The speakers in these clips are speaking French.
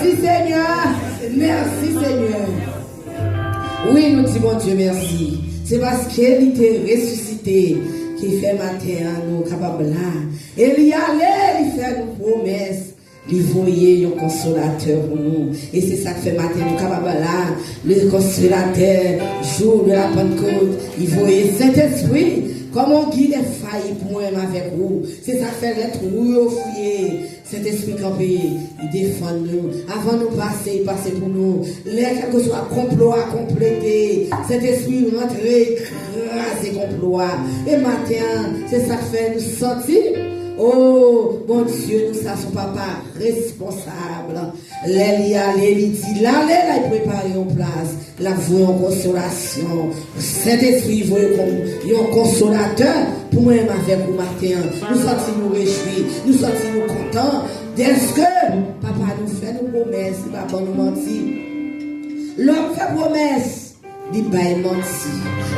Merci Seigneur. Merci Seigneur. Oui, nous disons Dieu merci. C'est parce qu'il était ressuscité qui fait matin nous capables là. Et il y allait, il fait une promesse. Il voyait un consolateur pour nous. Et c'est ça que fait matin nous capables là. Le consolateur, jour de la Pentecôte, il voyait Saint-Esprit. Comment guide les failles pour moi avec vous. C'est ça que fait l'être fouillé. Cet esprit campé, il défend nous. Avant de nous passer, il passe pour nous. Quel que soit complot à compléter. Cet esprit rentrer, écraser complot. Et matin, c'est ça que fait nous sentir. Oh, mon Dieu, nous sommes papa responsable. Il dit, là, il prépare une place. La voie en consolation. Saint-Esprit, voit comme un consolateur. Pour moi, avec vous matin, nous sommes nous réjouis, nous sommes nous contents. Est-ce que papa nous fait une promesse, papa nous mentit. L'homme fait promesse. Il va mentir.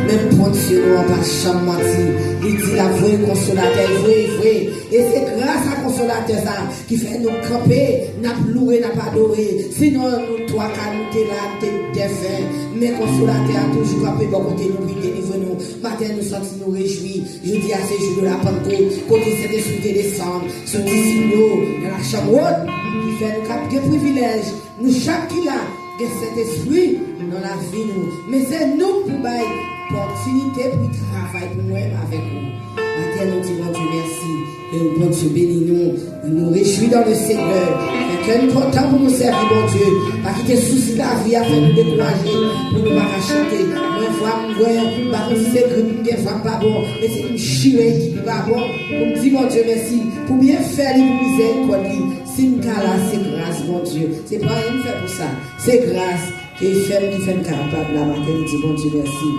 Même pour Dieu, nous n'avons pas jamais menti. Il dit la vraie consolateur, vrai. Et c'est grâce à consolateur ça qui fait nous camper, n'a loué, n'a pas adoré. Sinon, nous, toi, quand nous t'es là, t'es défunt. Mais consolateur a toujours campé pour côté nous, puis délivre nous. Matin, nous sommes nous réjouis. Je dis à ces jours de la Pentecôte, côté cet esprit descendre, ce disciple dans la chambre haute, qui fait nous capter privilège. Nous, chaque qui là, cet esprit dans la vie nous. Mais c'est nous pour bailler l'opportunité pour travailler pour nous avec nous. Maintenant nous disons Dieu merci. Et bon Dieu bénis nous. Nous réjouis dans le Seigneur. Et que nous comptons pour nous servir, bon Dieu. Pas quitter souci de la vie afin de nous décourager. Pour nous pas chanter. Moi, je par contre, c'est que des fois pas bon. Mais c'est une chirée qui n'est pas bon. Pour me dire, mon Dieu, merci. Pour bien faire les miséricordes. Si nous là, c'est grâce, mon Dieu. C'est pas rien de faire pour ça. C'est grâce qui fait nous capable la matin. Nous disons, bon Dieu, merci.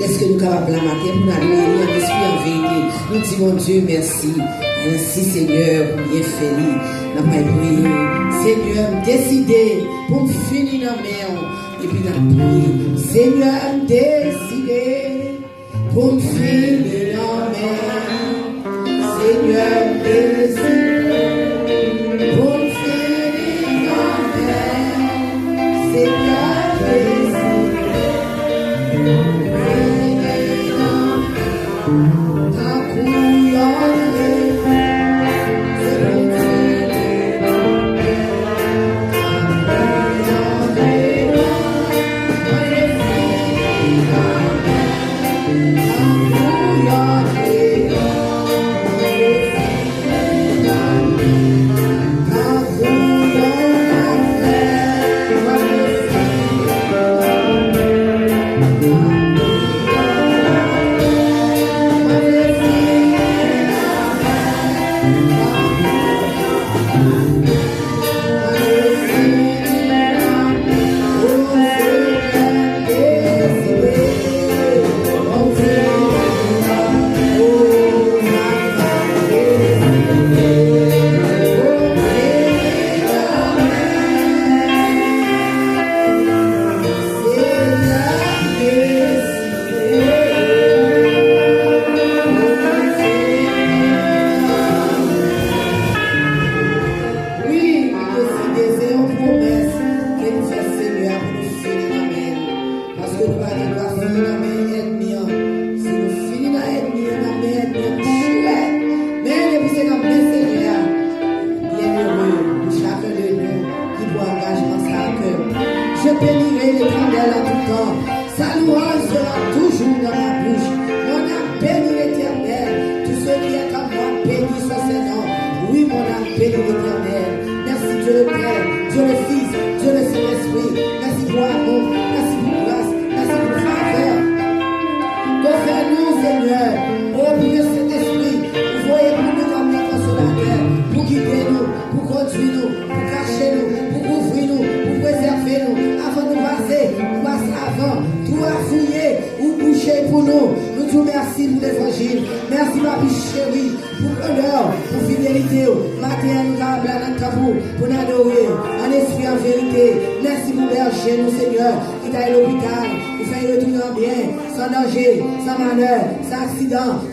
Est-ce que nous sommes capables la matin pour nous adouer en esprit en vérité? Nous disons, Dieu, merci. Merci, Seigneur, pour bien faire. Nous avons prié. Seigneur, décidé pour me finir dans mes et puis nous prié. Seigneur, décidé pour me finir dans mes Seigneur, décidé.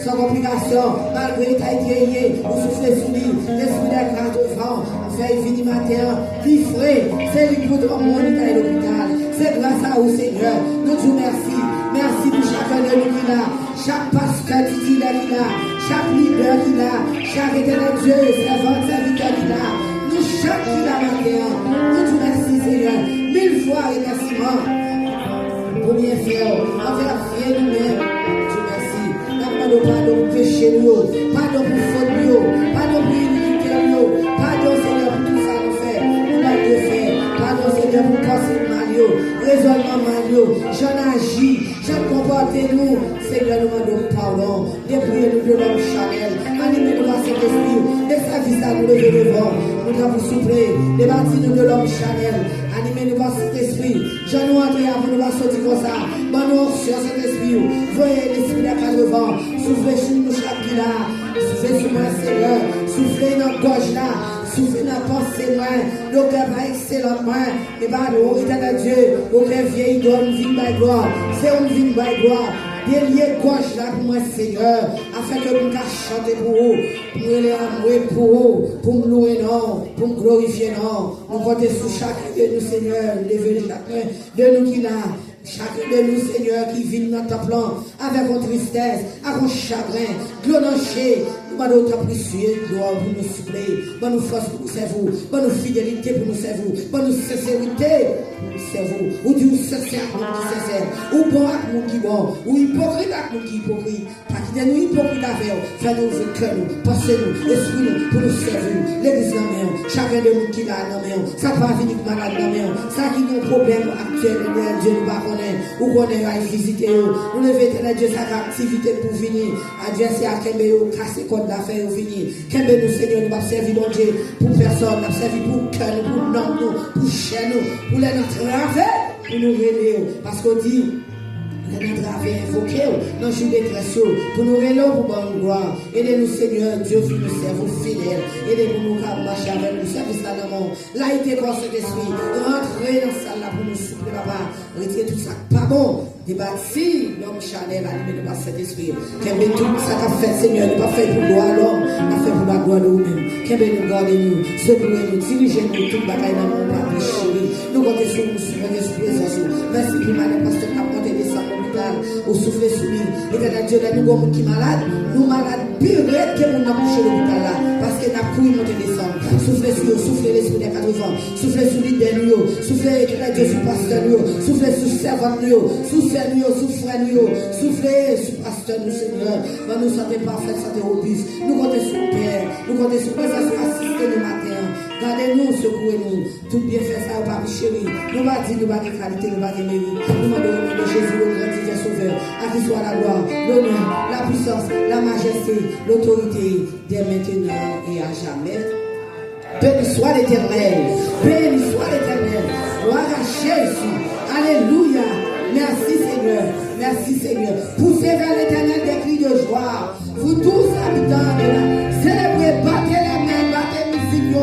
Sans complication, malgré ta guerrier, vous soufflez sous lui, l'esprit des cartes de vent, fait venir matin, qui ferait, c'est lui pour ton monde qui est à l'hôpital. C'est grâce à vous, Seigneur. Nous te merci. Merci pour chacun de nous qui là, chaque pasteur qui là, chaque leader qui là, chaque éternel Dieu, servant, serviteur qui là. Nous chaque qui là matin. Nous te merci, Seigneur. 1000 fois remerciement. Pour bien faire, envers rien nous-mêmes. Dieu merci. Nous pardon pour péché, pardon pour faute, pardon pour iniquité, pardon Seigneur pour tout ça nous fait. Nous l'avons de faire. Pardon Seigneur pour penser mal, raisonnement mal, j'en agis, j'en comporte nous. Seigneur, nous demandons pardon. Dépouillez-nous de l'homme charnel. Animez-nous à cet esprit. Les services à nous lever devant. Nous devons souffler. Débattez-nous de l'homme charnel. Animez-nous par cet esprit. J'en nous entrer avant nous sortir comme ça. Bonne sur cet esprit. Voyez l'esprit de la devant. Soufflez sur nous chaque là. Soufflez sur moi, Seigneur. Soufflez dans la gorge là. Soufflez dans la pensée loin. Nos cœurs pas excellemment. Et bah, nous, éternel Dieu, aucun vieil donne vie by gloire. C'est une vie by gloire. Délier gauche là pour moi, Seigneur, afin que nous chanter pour vous, pour nous amourer pour vous, pour nous louer non, pour nous glorifier non. Nous comptons sur chacun de nous, Seigneur, lever chacun de nous qui là. Chacun de nous, Seigneur, qui vit dans ta plan, avec une tristesse, avec un chagrin, glonanché, nous allons t'apprécier, gloire pour nous suppléer, bonne force pour nous servir, bonne fidélité pour nous servir, bonne sincérité pour nous servir, ou du sincère pour nous sincère, ou bon avec nous qui bon, ou hypocrite avec nous qui hypocrite, pas qu'il nous hypocrite avec nous, fais-nous ouvrir cœur nous, pensez-nous, esprit-nous, pour nous servir, l'église dans main, chacun de nous qui l'a dans main, ça va venir malade dans main, ça qui a un problème actuel, Dieu nous va ou qu'on est à visiter, nous levons Dieu sa activité pour venir, adresser à Kembe, casser code d'affaires, venir. Kembe nous, Seigneur, nous va servir mon Dieu pour personne, nous va servir pour cœur, pour nom, pour chaîne, pour les notre pour nous révéler, parce qu'on dit, les notre invoquer, dans le jour de détresse, pour nous révéler, pour bonne gloire. Aidez-nous, Seigneur, Dieu, pour nous servir fidèles. Aidez-nous, nous marcher avec nous, service là dans le monde. Là, il est comme cet esprit. Rentrez dans ça là pour nous souffler, papa. Retirez tout ça. Pas bon. Débattre l'homme charnel animé par cet esprit. Qu'est-ce que tout ça qu'a fait, Seigneur, n'est pas fait pour gloire à l'homme, n'a fait pour la gloire de nous-mêmes. Qu'est-ce que nous gardez-nous, secouez-nous, dirigez-nous, tout le bagaille dans mon papier chéri. Nous comptons sur nous, sur notre présence. Merci pour madame, parce que nous avons monté des centres l'hôpital, au souffler sur lui. Et que Dieu, là, nous avons qui malade, nous malades, pire que nous avons couché l'hôpital là, parce que nous avons pu monter des centres. Soufflez sur eux, soufflez l'esprit des 80 ans, soufflez sur l'idée de nous, soufflez que Dieu sur pasteur nous, soufflez sur servant nous, soufflez sur pasteur nous, Seigneur. Mais nous sommes parfaits, santé robuste. Nous comptons sur le Père, nous comptons sur le Père, assister le matin. Gardez-nous, secouez-nous. Tout bien fait ça, au papi chéri. Nous va dire, nous va de qualité, nous va de mérite. Nous demandons au nom de Jésus, le grand divin sauveur, à qui soit la gloire, l'honneur, la puissance, la majesté, l'autorité, dès maintenant et à jamais. Béni soit l'Éternel. Béni soit l'Éternel. Gloire à Jésus. Alléluia. Merci Seigneur. Merci Seigneur. Poussez vers l'Éternel des cris de joie. Vous tous habitants de là. Célébrez, battez les mains, battez les musiques.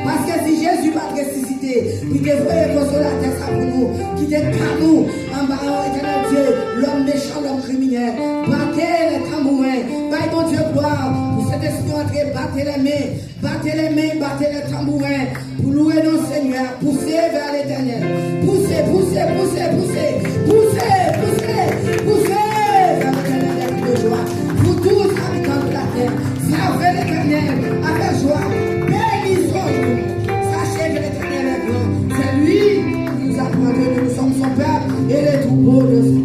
Parce que si Jésus va ressusciter, puis que vous voyez consolateur ça pour nous, qui est pas nous, en bas, Éternel Dieu, l'homme méchant, l'homme criminel. Battez les tambourins. Baille mon Dieu gloire. Pour cet esprit entré, battez les mains. Battez les mains, battez les tambourins. Pour louer nos Seigneur. Poussez vers l'Éternel. Poussez, poussez, poussez, poussez. Poussez, poussez, poussez vers l'Éternel avec de joie. Pour tous habitants de la terre, servez l'Éternel avec joie. Bénissons-nous. Sachez que l'Éternel est grand. C'est lui qui nous a commandé. Nous sommes son peuple et les troupeaux de son.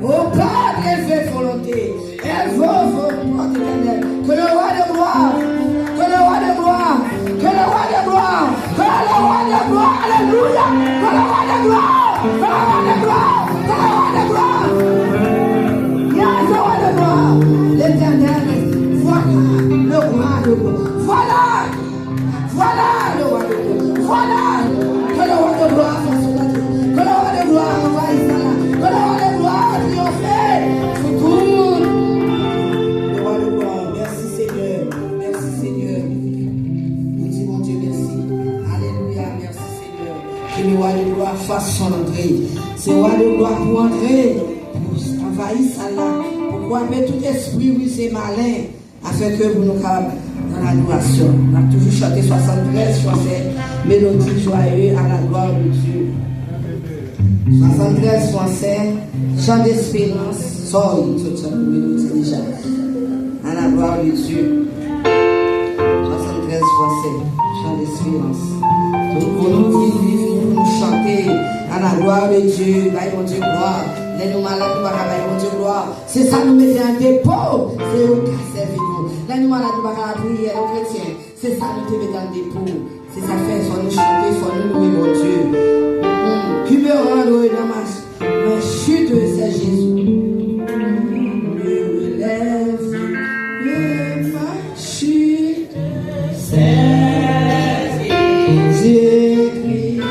Au Père, élevez volonté. Élevez volonté l'Éternel. Que le roi de gloire, que le roi de gloire, que le roi de gloire, que le roi de gloire, alléluia, que le roi de gloire, que le roi de gloire, que le roi de gloire. Yes, le roi de gloire, l'Éternel, voilà le roi de gloire, voilà le roi de gloire, voilà que le roi de gloire fasse son œuvre, que le roi de gloire envahisse là, que le roi de gloire triomphe sur tout. Le roi de gloire, merci Seigneur, merci Seigneur. Nous disons mon Dieu merci, alléluia, merci Seigneur. Que le roi de gloire fasse son entrée. C'est le roi de gloire pour entrer, pour envahir ça là, pour couper tout esprit, oui c'est malin, afin que vous nous capables l'adoration. On a toujours chanté 73, chanté mélodie joyeuse à la gloire de Dieu. 73 français, chant d'espérance, sort toute cette mélodie déjà. À la gloire de Dieu. 73 français, chant d'espérance. Donc pour nous nous chanter à la gloire de Dieu, bye mon Dieu gloire. Les nous malades, nous bagaille mon Dieu gloire. C'est ça nous mettons en dépôt, c'est au cas servi nous. Les nous malades, nous bagaille prier aux chrétiens, c'est ça nous mettons en dépôt. C'est ça fait, soit nous chanter, soit nous louer mon Dieu. Puis me rendre dans ma chute, c'est Jésus. Me relève de ma chute, c'est Jésus.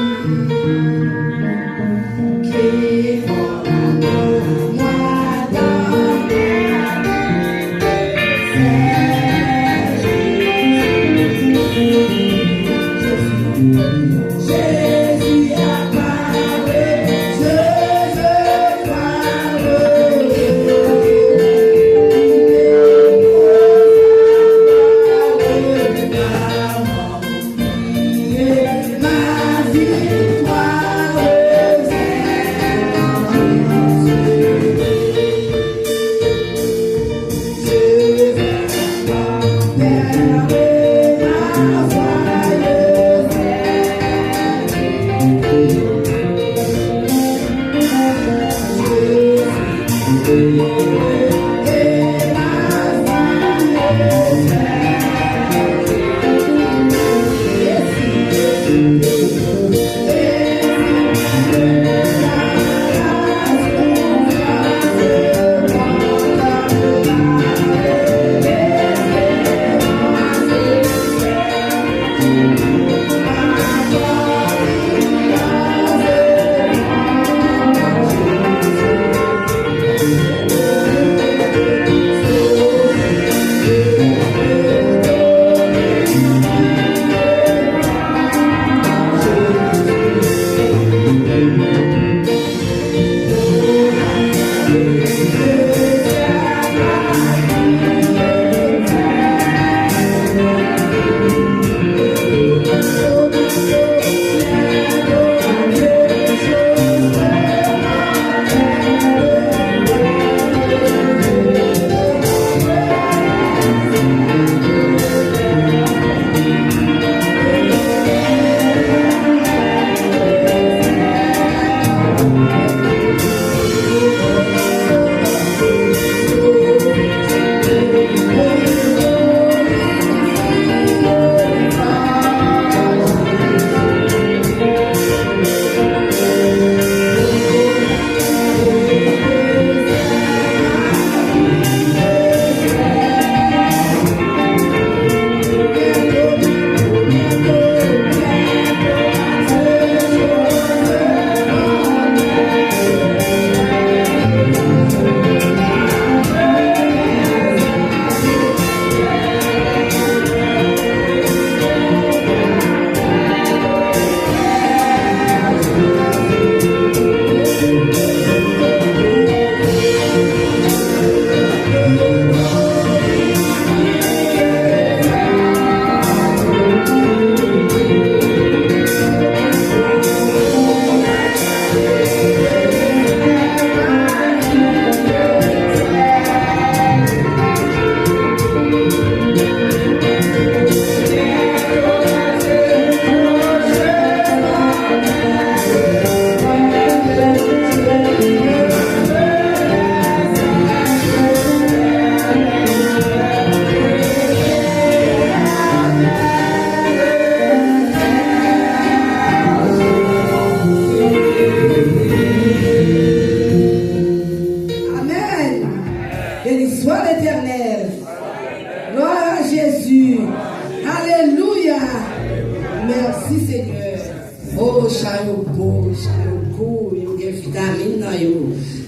Qui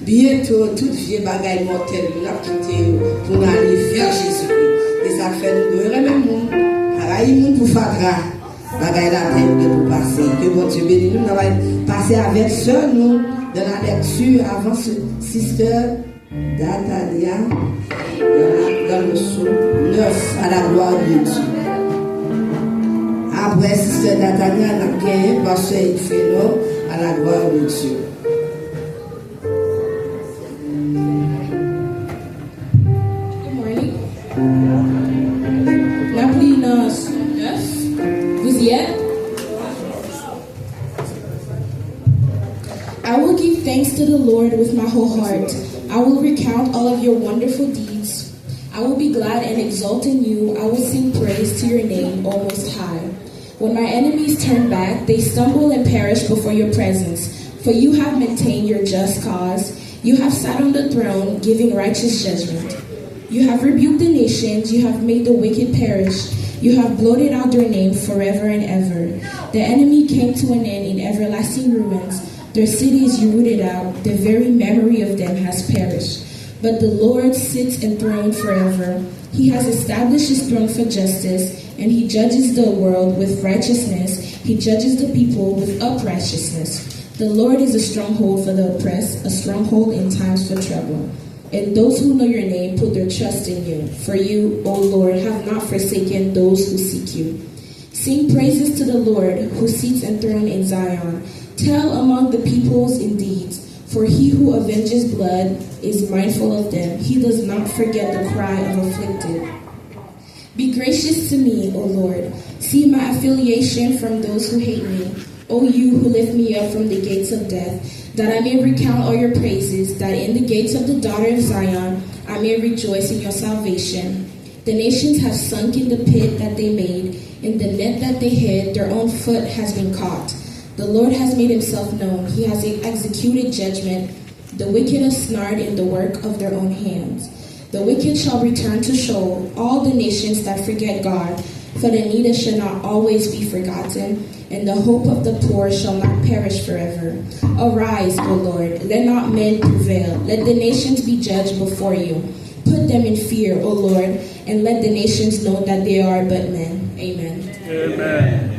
Bientôt, toute vie bagaille mortelle, nous avons quitté pour aller vers Jésus-Christ. Et ça fait nous même monde, pareil, monde pour faire bagaille la tête pour passer. Que bon Dieu bénisse nous, nous allons passer avec sœur nous dans la lecture avant ce sister Datalia, dans le son 9 à la gloire de Dieu. Après, Sister Datalia n'a gagné parce qu'il fait l'homme à la gloire de Dieu. Good morning. Napoli 9. Vous y êtes? I will give thanks to the Lord with my whole heart. I will recount all of your wonderful deeds. I will be glad and exult in you. I will sing praise to your name, O Most High. When my enemies turn back, they stumble and perish before your presence. For you have maintained your just cause. You have sat on the throne, giving righteous judgment. You have rebuked the nations. You have made the wicked perish. You have blotted out their name forever and ever. The enemy came to an end in everlasting ruins. Their cities you rooted out. The very memory of them has perished. But the Lord sits enthroned forever. He has established his throne for justice, and he judges the world with righteousness. He judges the people with uprightness. The Lord is a stronghold for the oppressed, a stronghold in times for trouble. And those who know your name put their trust in you. For you, O Lord, have not forsaken those who seek you. Sing praises to the Lord, who sits enthroned in Zion. Tell among the peoples indeed, for he who avenges blood is mindful of them. He does not forget the cry of afflicted. Be gracious to me, O Lord. See my affiliation from those who hate me. O you who lift me up from the gates of death, that I may recount all your praises, that in the gates of the daughter of Zion I may rejoice in your salvation. The nations have sunk in the pit that they made, in the net that they hid, their own foot has been caught. The Lord has made himself known. He has executed judgment. The wicked are snared in the work of their own hands. The wicked shall return to Sheol, all the nations that forget God, for the needy shall not always be forgotten, and the hope of the poor shall not perish forever. Arise, O Lord, let not men prevail. Let the nations be judged before you. Put them in fear, O Lord, and let the nations know that they are but men. Amen. Amen.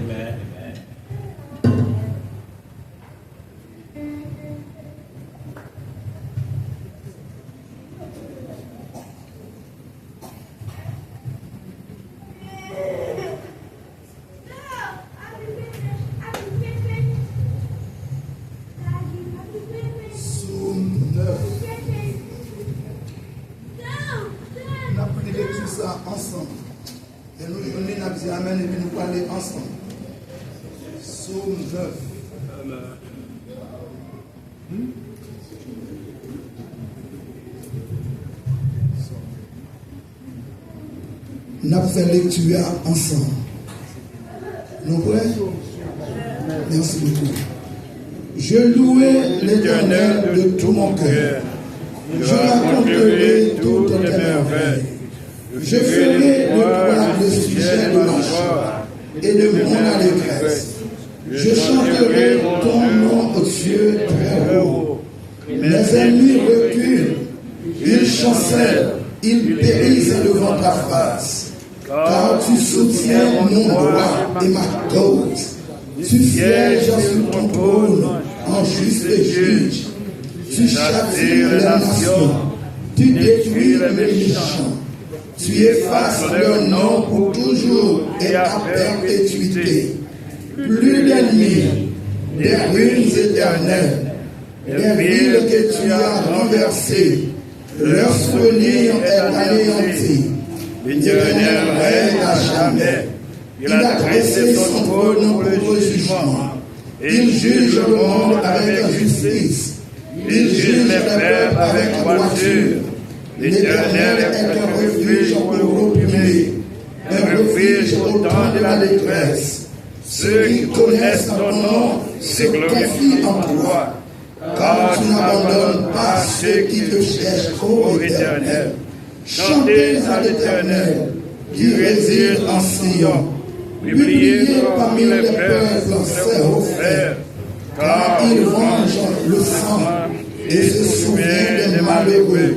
Ensemble. Et nous, on est dit Amen et puis nous parler ensemble. Psaume 9. Nous avons fait lecture ensemble. Nous prêts? Merci beaucoup. Je louerai l'Éternel de tout mon cœur. Je raconterai toutes les merveilles. Je ferai de toi le sujet de ma joie et de mon allégresse. Je chanterai ton nom aux cieux très haut. Mes ennemis reculent, ils chancellent, ils périssent devant ta face. Car tu soutiens mon droit et ma cause. Tu sièges sur ton trône en juste juge. Tu châties les nations, tu détruis les méchants. Tu effaces leur nom pour toujours et à perpétuité. Plus d'ennemis, des ruines éternelles, des villes que tu as renversées, leur souvenir est anéanti. L'Éternel règne à jamais. Il a dressé son trône pour le jugement. Il juge le monde avec la justice. Il juge les peuples avec droiture. L'Éternel est un refuge pour l'opprimé, un refuge au temps de la détresse. Ceux qui connaissent ton nom se confient en toi, car tu n'abandonnes pas ceux qui te cherchent, ô Éternel. Chantez à l'Éternel, qui réside en Sion. Publiez parmi les peuples ses offres, car il venge le sang et se souvient des malheureux.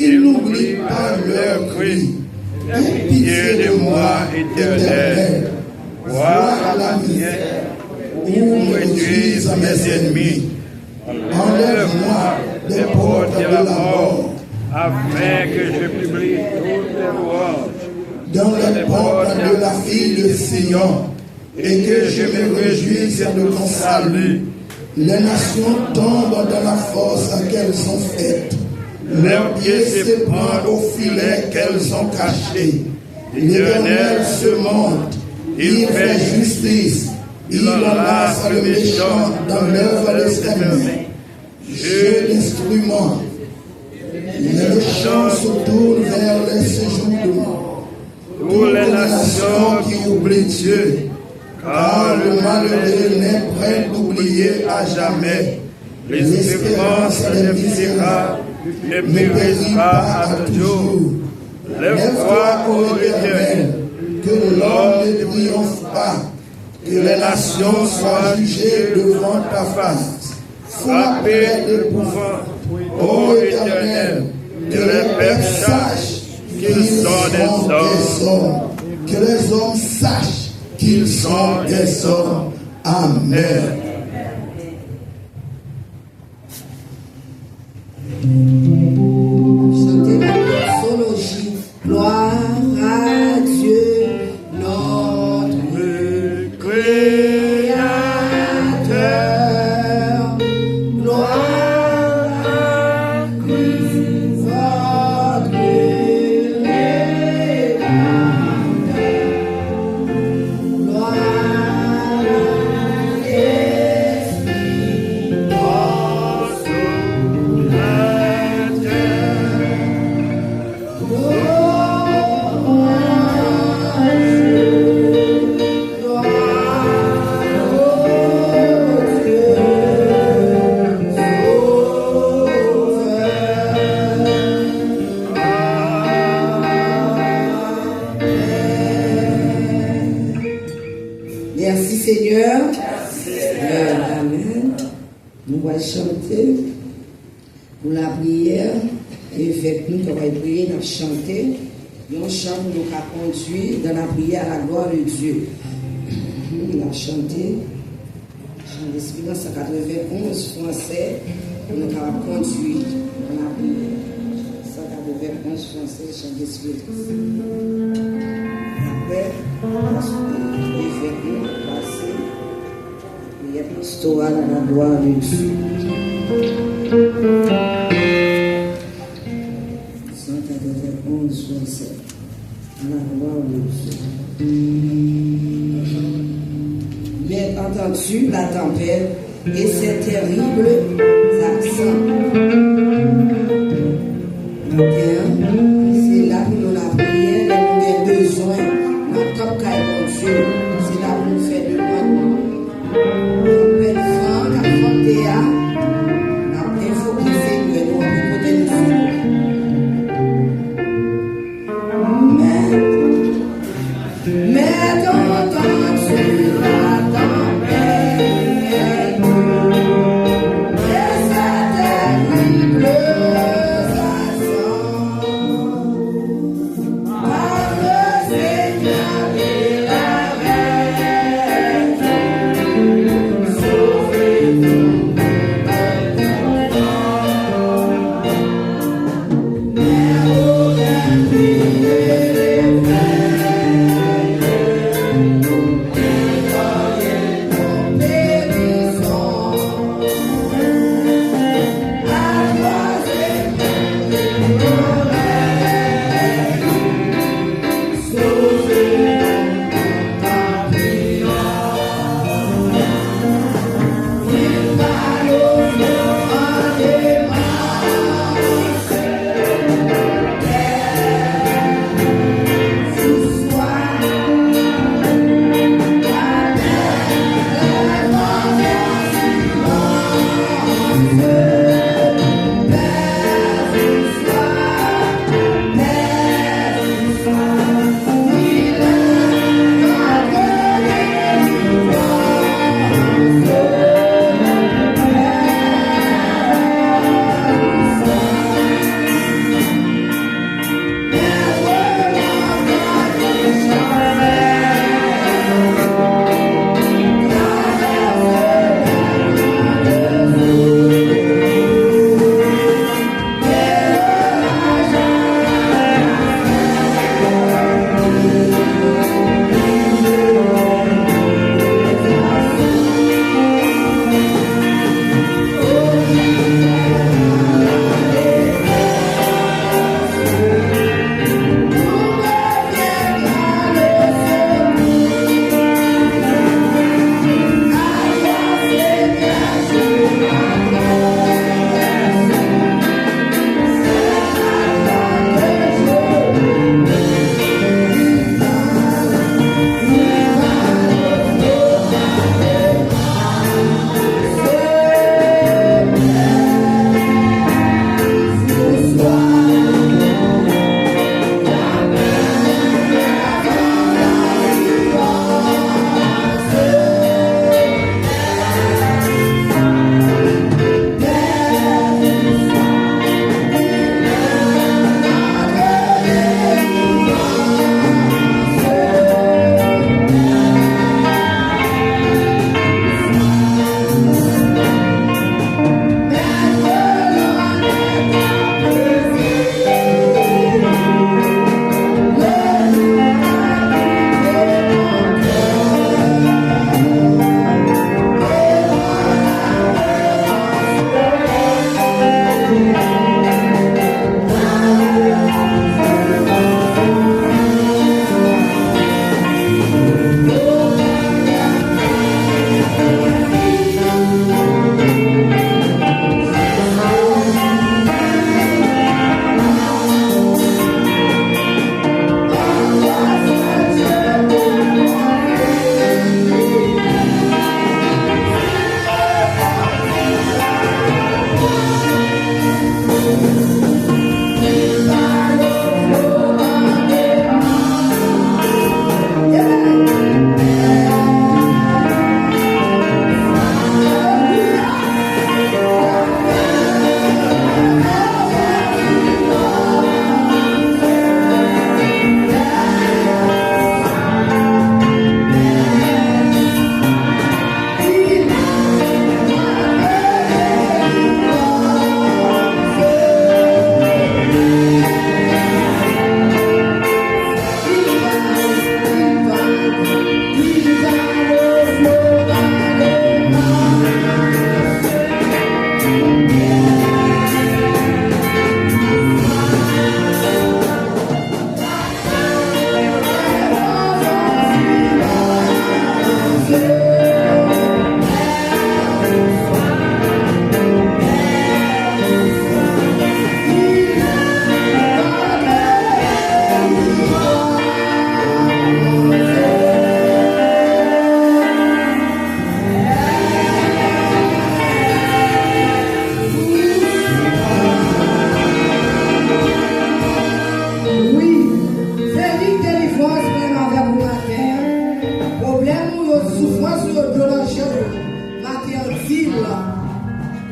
Il n'oublie pas leurs cris. Aie pitié de moi, Éternel. Vois la misère où me réduisent mes ennemis. Enlève-moi des portes de la mort afin que je publie toutes les louanges dans les portes de la fille de Sion, et que je me réjouisse de ton salut. Les nations tombent dans la force qu'elles ont faite. Leurs pieds se prennent au filet qu'elles ont caché. L'Éternel se monte, il fait justice, il enlace le méchant dans l'œuvre de ses mains. Jeu d'instruments, les chants se tournent vers les séjours de mort. Toutes les nations qui oublient Dieu, car le malheureux n'est prêt d'oublier à jamais. L'espérance des misérables ne périt pas à toujours. Lève-toi, ô Éternel, que l'homme ne triomphe pas, que les nations soient jugées devant ta face. Frappez d'épouvante, ô Éternel, que les peuples sachent qu'ils sont des hommes, que les hommes sachent qu'ils sont des hommes. Amen. Chantez la doxologie. Gloire à Dieu, notre Créateur. Gloire à Christ, votre Rédempteur. Gloire à l'Esprit, Merci Seigneur. Amen. Nous allons chanter pour la prière. Et avec nous, nous allons prier, nous allons chanter. Nous chante nous a conduit dans la prière à la gloire de Dieu. Nous allons chanter. Chant d'Espérance 191 français. Nous allons conduire dans la prière. 191 français, chant d'Espérance. Après, nous passer prière pastorale à la gloire de Dieu. 191 français. À la gloire de Dieu. Mais entends-tu la tempête et ses terribles accents? C'est là que nous la prière et nous avons besoin. Notre top caille mon Dieu. C'est là que nous faisons demande. Nous appelle Franck à Fontéa. Nous avons invoqué Seigneur. Nous avons côté de Dieu. Mais entends-tu la tempête et ses terribles accents?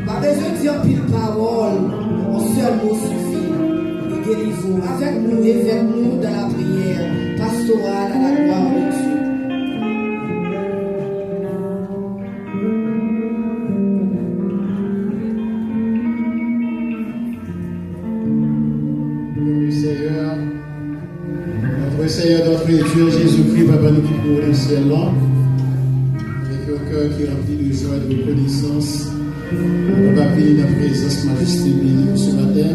Pas besoin de dire pile parole. Un seul mot suffit. Et délivre avec nous dans la prière pastorale à la gloire de Dieu. Seigneur, notre Dieu, Jésus-Christ, Papa, nous qui pour le ciel là, avec un cœur qui est rempli de joie et de reconnaissance, Papa, bénis la présence, majesté, bénie ce matin,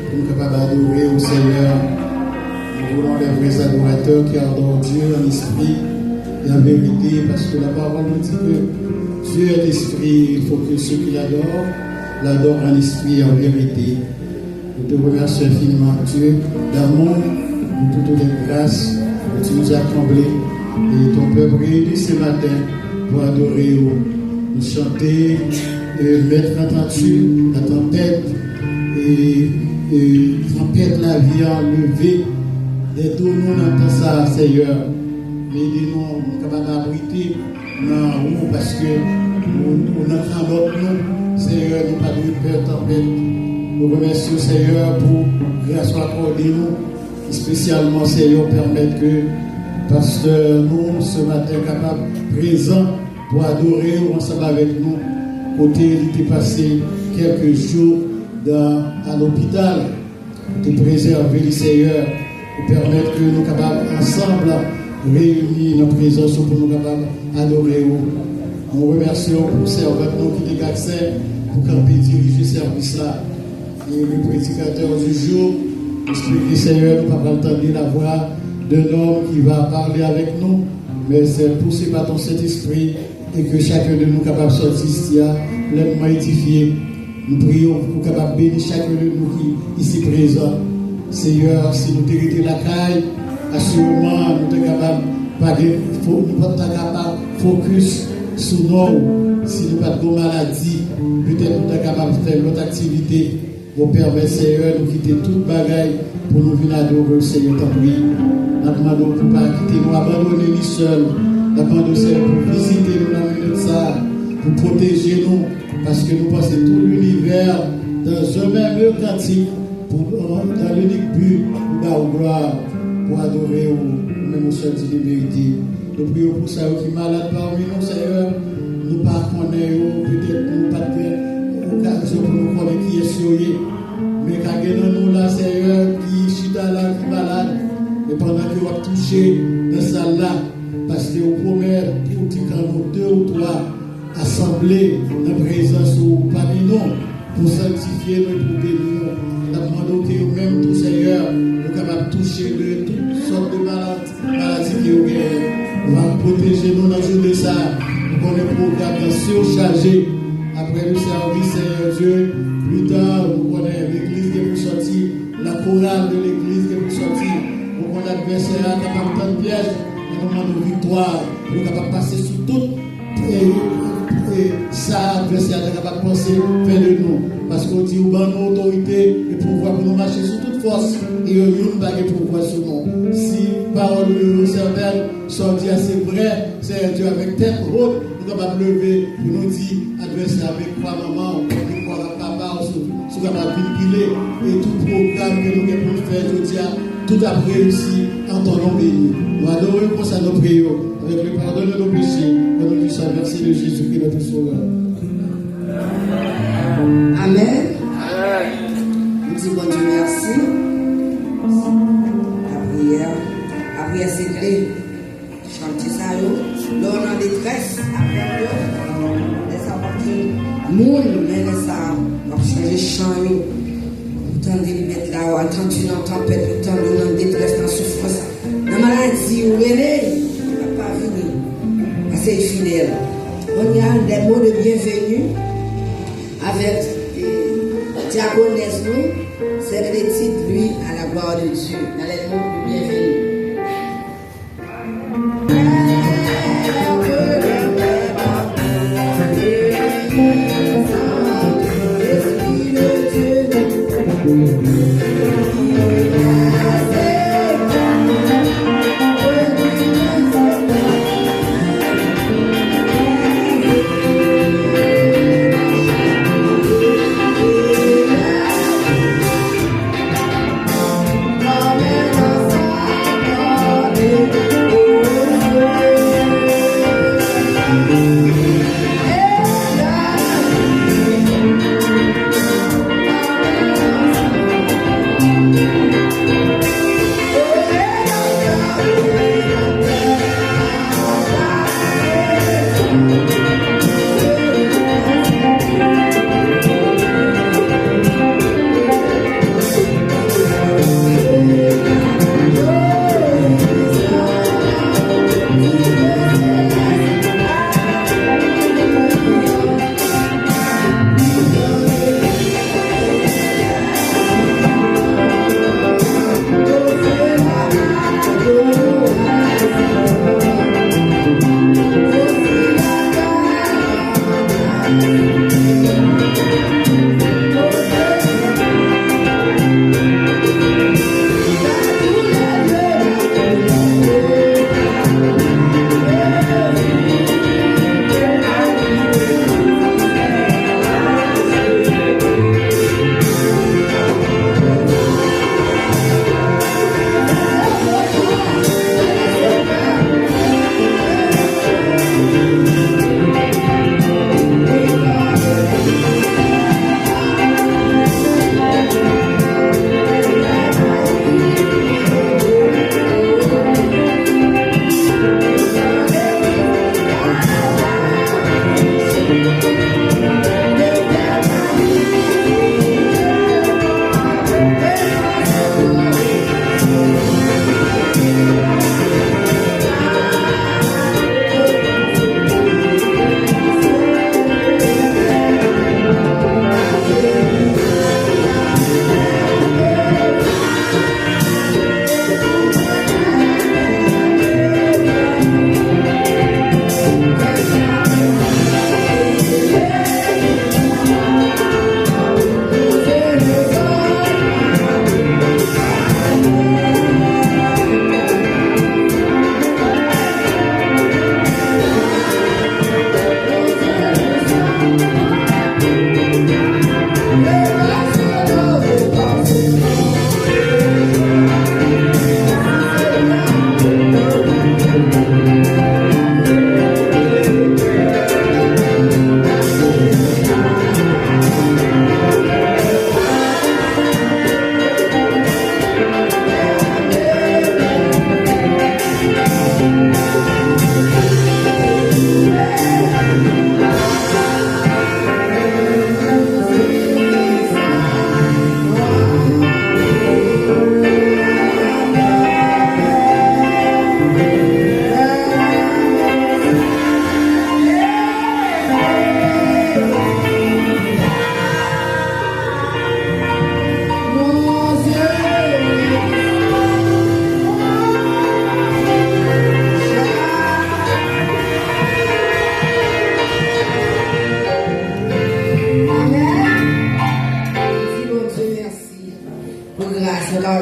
pour nous capables d'adorer au Seigneur. Nous voulons les vrais adorateurs qui adorent Dieu en esprit et en vérité, parce que la parole nous dit que Dieu est esprit, il faut que ceux qui l'adorent en esprit et en vérité. Nous te remercions infiniment, Dieu, d'amour. Toutes les grâces que tu nous as comblées et ton peuple réuni ce matin pour adorer, nous chanter, mettre en tempête et tempête la vie enlevée. Et tout le monde entend ça, Seigneur. Mais dis-nous, nous sommes capables d'abriter dans nous parce que nous entendons d'autres nous, Seieur, nous pas de peur tempête. Nous remercions, Seieur, pour grâce accordée nous. Spécialement, Seigneur, permettre que, pasteur, nous, ce matin, capables, présents, pour adorer ensemble avec nous. Côté, il était passé quelques jours à l'hôpital, de préserver le Seigneur, pour permettre que nous capables, ensemble, réunir nos présences pour nous capables adorer. Nous remercions pour servir nous qui est accès pour camper diriger ce service-là. Et le prédicateur du jour, expliquer, Seigneur, nous ne pouvons pas entendre la voix d'un homme qui va parler avec nous, mais c'est poussé par ton Saint-Esprit et que chacun de nous capable de sortir ici, pleinement édifié. Nous prions pour capable bénir chacun de nous qui est ici présent. Seigneur, si nous t'héritons la caille, assurément, nous sommes capables de focus sur nous. Si nous n'avons pas de maladie, peut-être nous sommes capables de faire notre activité. Vous permettez, Seigneur, de quitter toute bagaille pour nous venir adorer le Seigneur. Nous demandons pour ne pas quitter, nous abandonner nous seuls. Nous demandons, Seigneur, pour visiter nous dans le ça, pour protéger nous, parce que nous passons tout l'univers dans un même cantique, dans l'unique but, pour dar gloire, pour adorer même au seul Dieu de vérité. Nous prions pour ça qui est malade parmi nous, Seieur. Nous ne connaissons peut-être nous pas de occasion pour nous connaître qui est sauvé. Mais quand nous là, Seigneur, qui chita là, qui est malade, mais pendant que vous touché dans ça là, parce que vous promettez pour dire quand nous deux ou trois assemblés dans la présence ou parmi nous, pour sanctifier nous et pour bénir nous. Nous demandons que vous-même, tout Seigneur, nous capables de toucher de toutes sortes de maladies qui vous gagnent. Nous allons protéger nous dans le jour de ça. Nous connaissons le programme surchargé. Après le service, Seigneur Dieu, plus tard, nous connaissons l'église qui vous sortir, la chorale de l'église qui vous sortir. Nous connaissons l'adversaire capable de piège, nous demandons victoire, nous sommes capables de passer sur tout. Et ça, l'adversaire est capable de penser faire de nous. Parce qu'on dit, nous avons autorité et pouvoir pour nous marcher sur toute force. Et nous n'avons pas de pouvoir sur nous. Si parole de cervelle sortit assez vrai, c'est Dieu avec tête haute. Nous sommes capables de lever pour nous dire, adversaire avec quoi maman, avec quoi papa, nous sommes capables de piler. Et tout programme que nous avons fait, tout a réussi en ton nom béni. Nous adorons pour ça nos prières, avec le pardon de nos péchés, au nom du Saint, merci de Jésus-Christ, notre Sauveur. Amen. Nous disons bon Dieu merci. La prière c'est clé. Chanter ça, l'on en détresse, après les apporter, moun, mais les ça, on va changer champ, autant de mettre là, entendu dans la tempête, autant de dans détresse, dans la souffrance, dans la maladie, où elle est, il ne va pas venir, parce qu'il est fidèle. On y a des mots de bienvenue avec diaconesse, c'est le titre, lui, à la gloire de Dieu, dans les mots de bienvenue.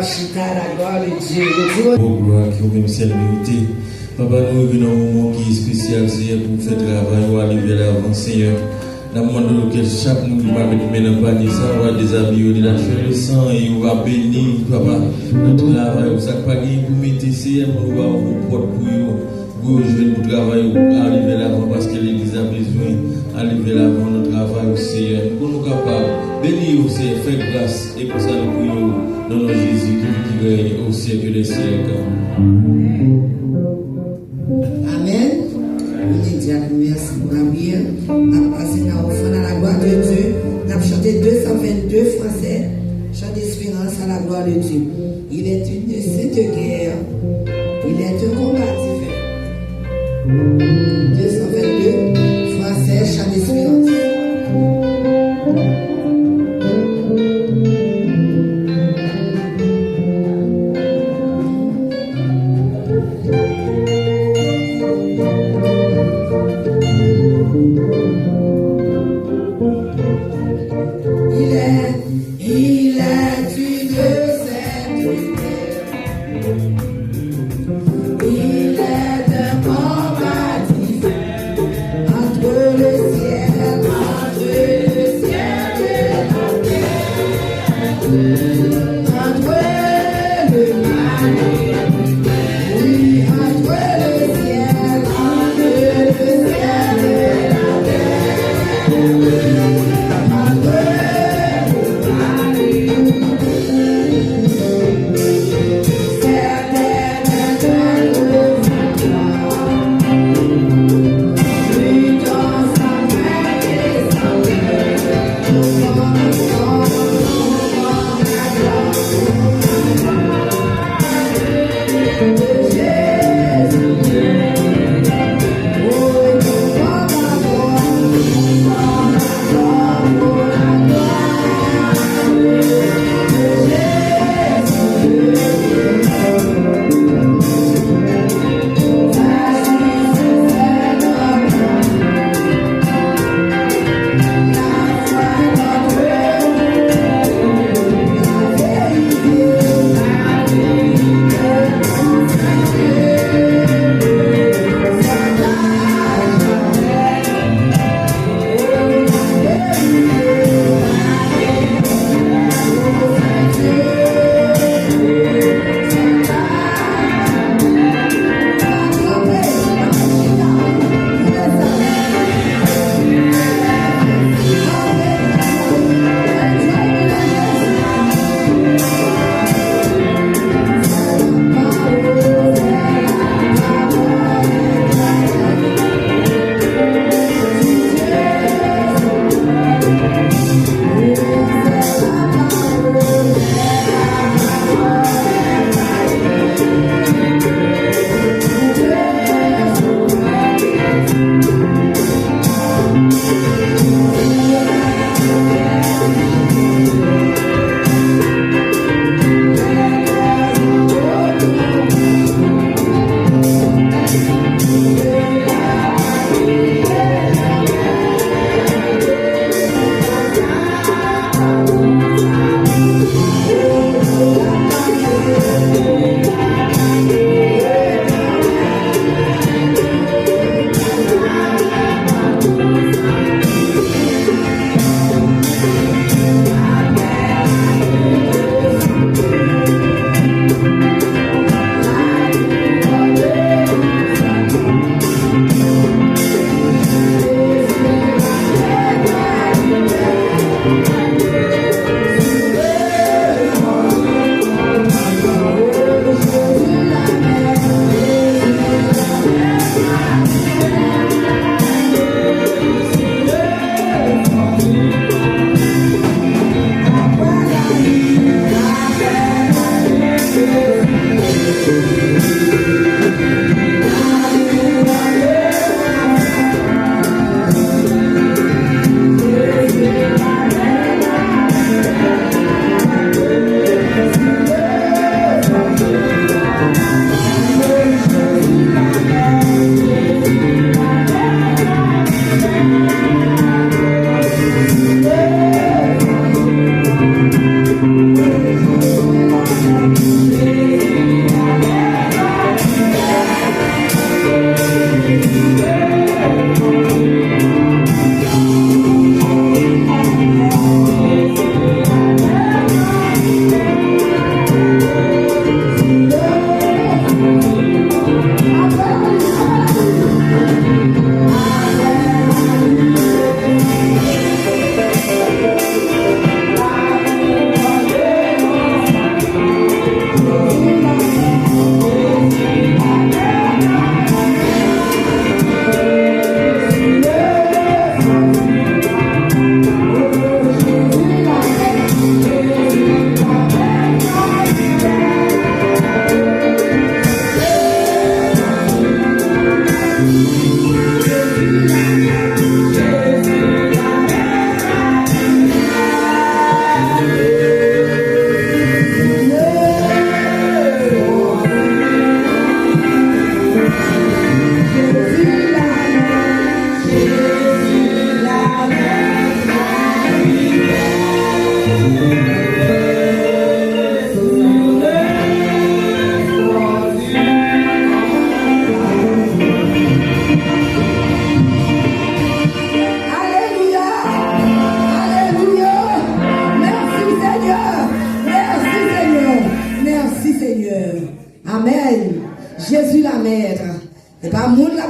chita la gloire de Dieu. Oh, gloire qui au même ciel mérité. Papa, nous venons un moment qui est spécial, Seigneur, pour faire travail, ou arriver à l'avant, Seigneur. Nous demandons que chaque nous qui va mettre dans le panier, ça va déshabiller, de la chair le sang, et on va bénir, Papa, notre travail, vous savez pas pour mettre, Seigneur, pour nous avoir un porte pour vous. Vous jouez pour travail, pour arriver à l'avant, parce que l'Église a besoin d'arriver à l'avant, notre travail, Seigneur. Pour nous capables, bénir, Seigneur, faire grâce, et pour ça, nous prions dans notre Jésus qui règne au siècle des siècles. Amen. Merci pour la prière. On a passé dans l'offrande à la gloire de Dieu. On a chanté 222 français. Chant d'espérance à la gloire de Dieu. Il est une sainte guerre. Il est un combatif. 222 français, chant d'espérance.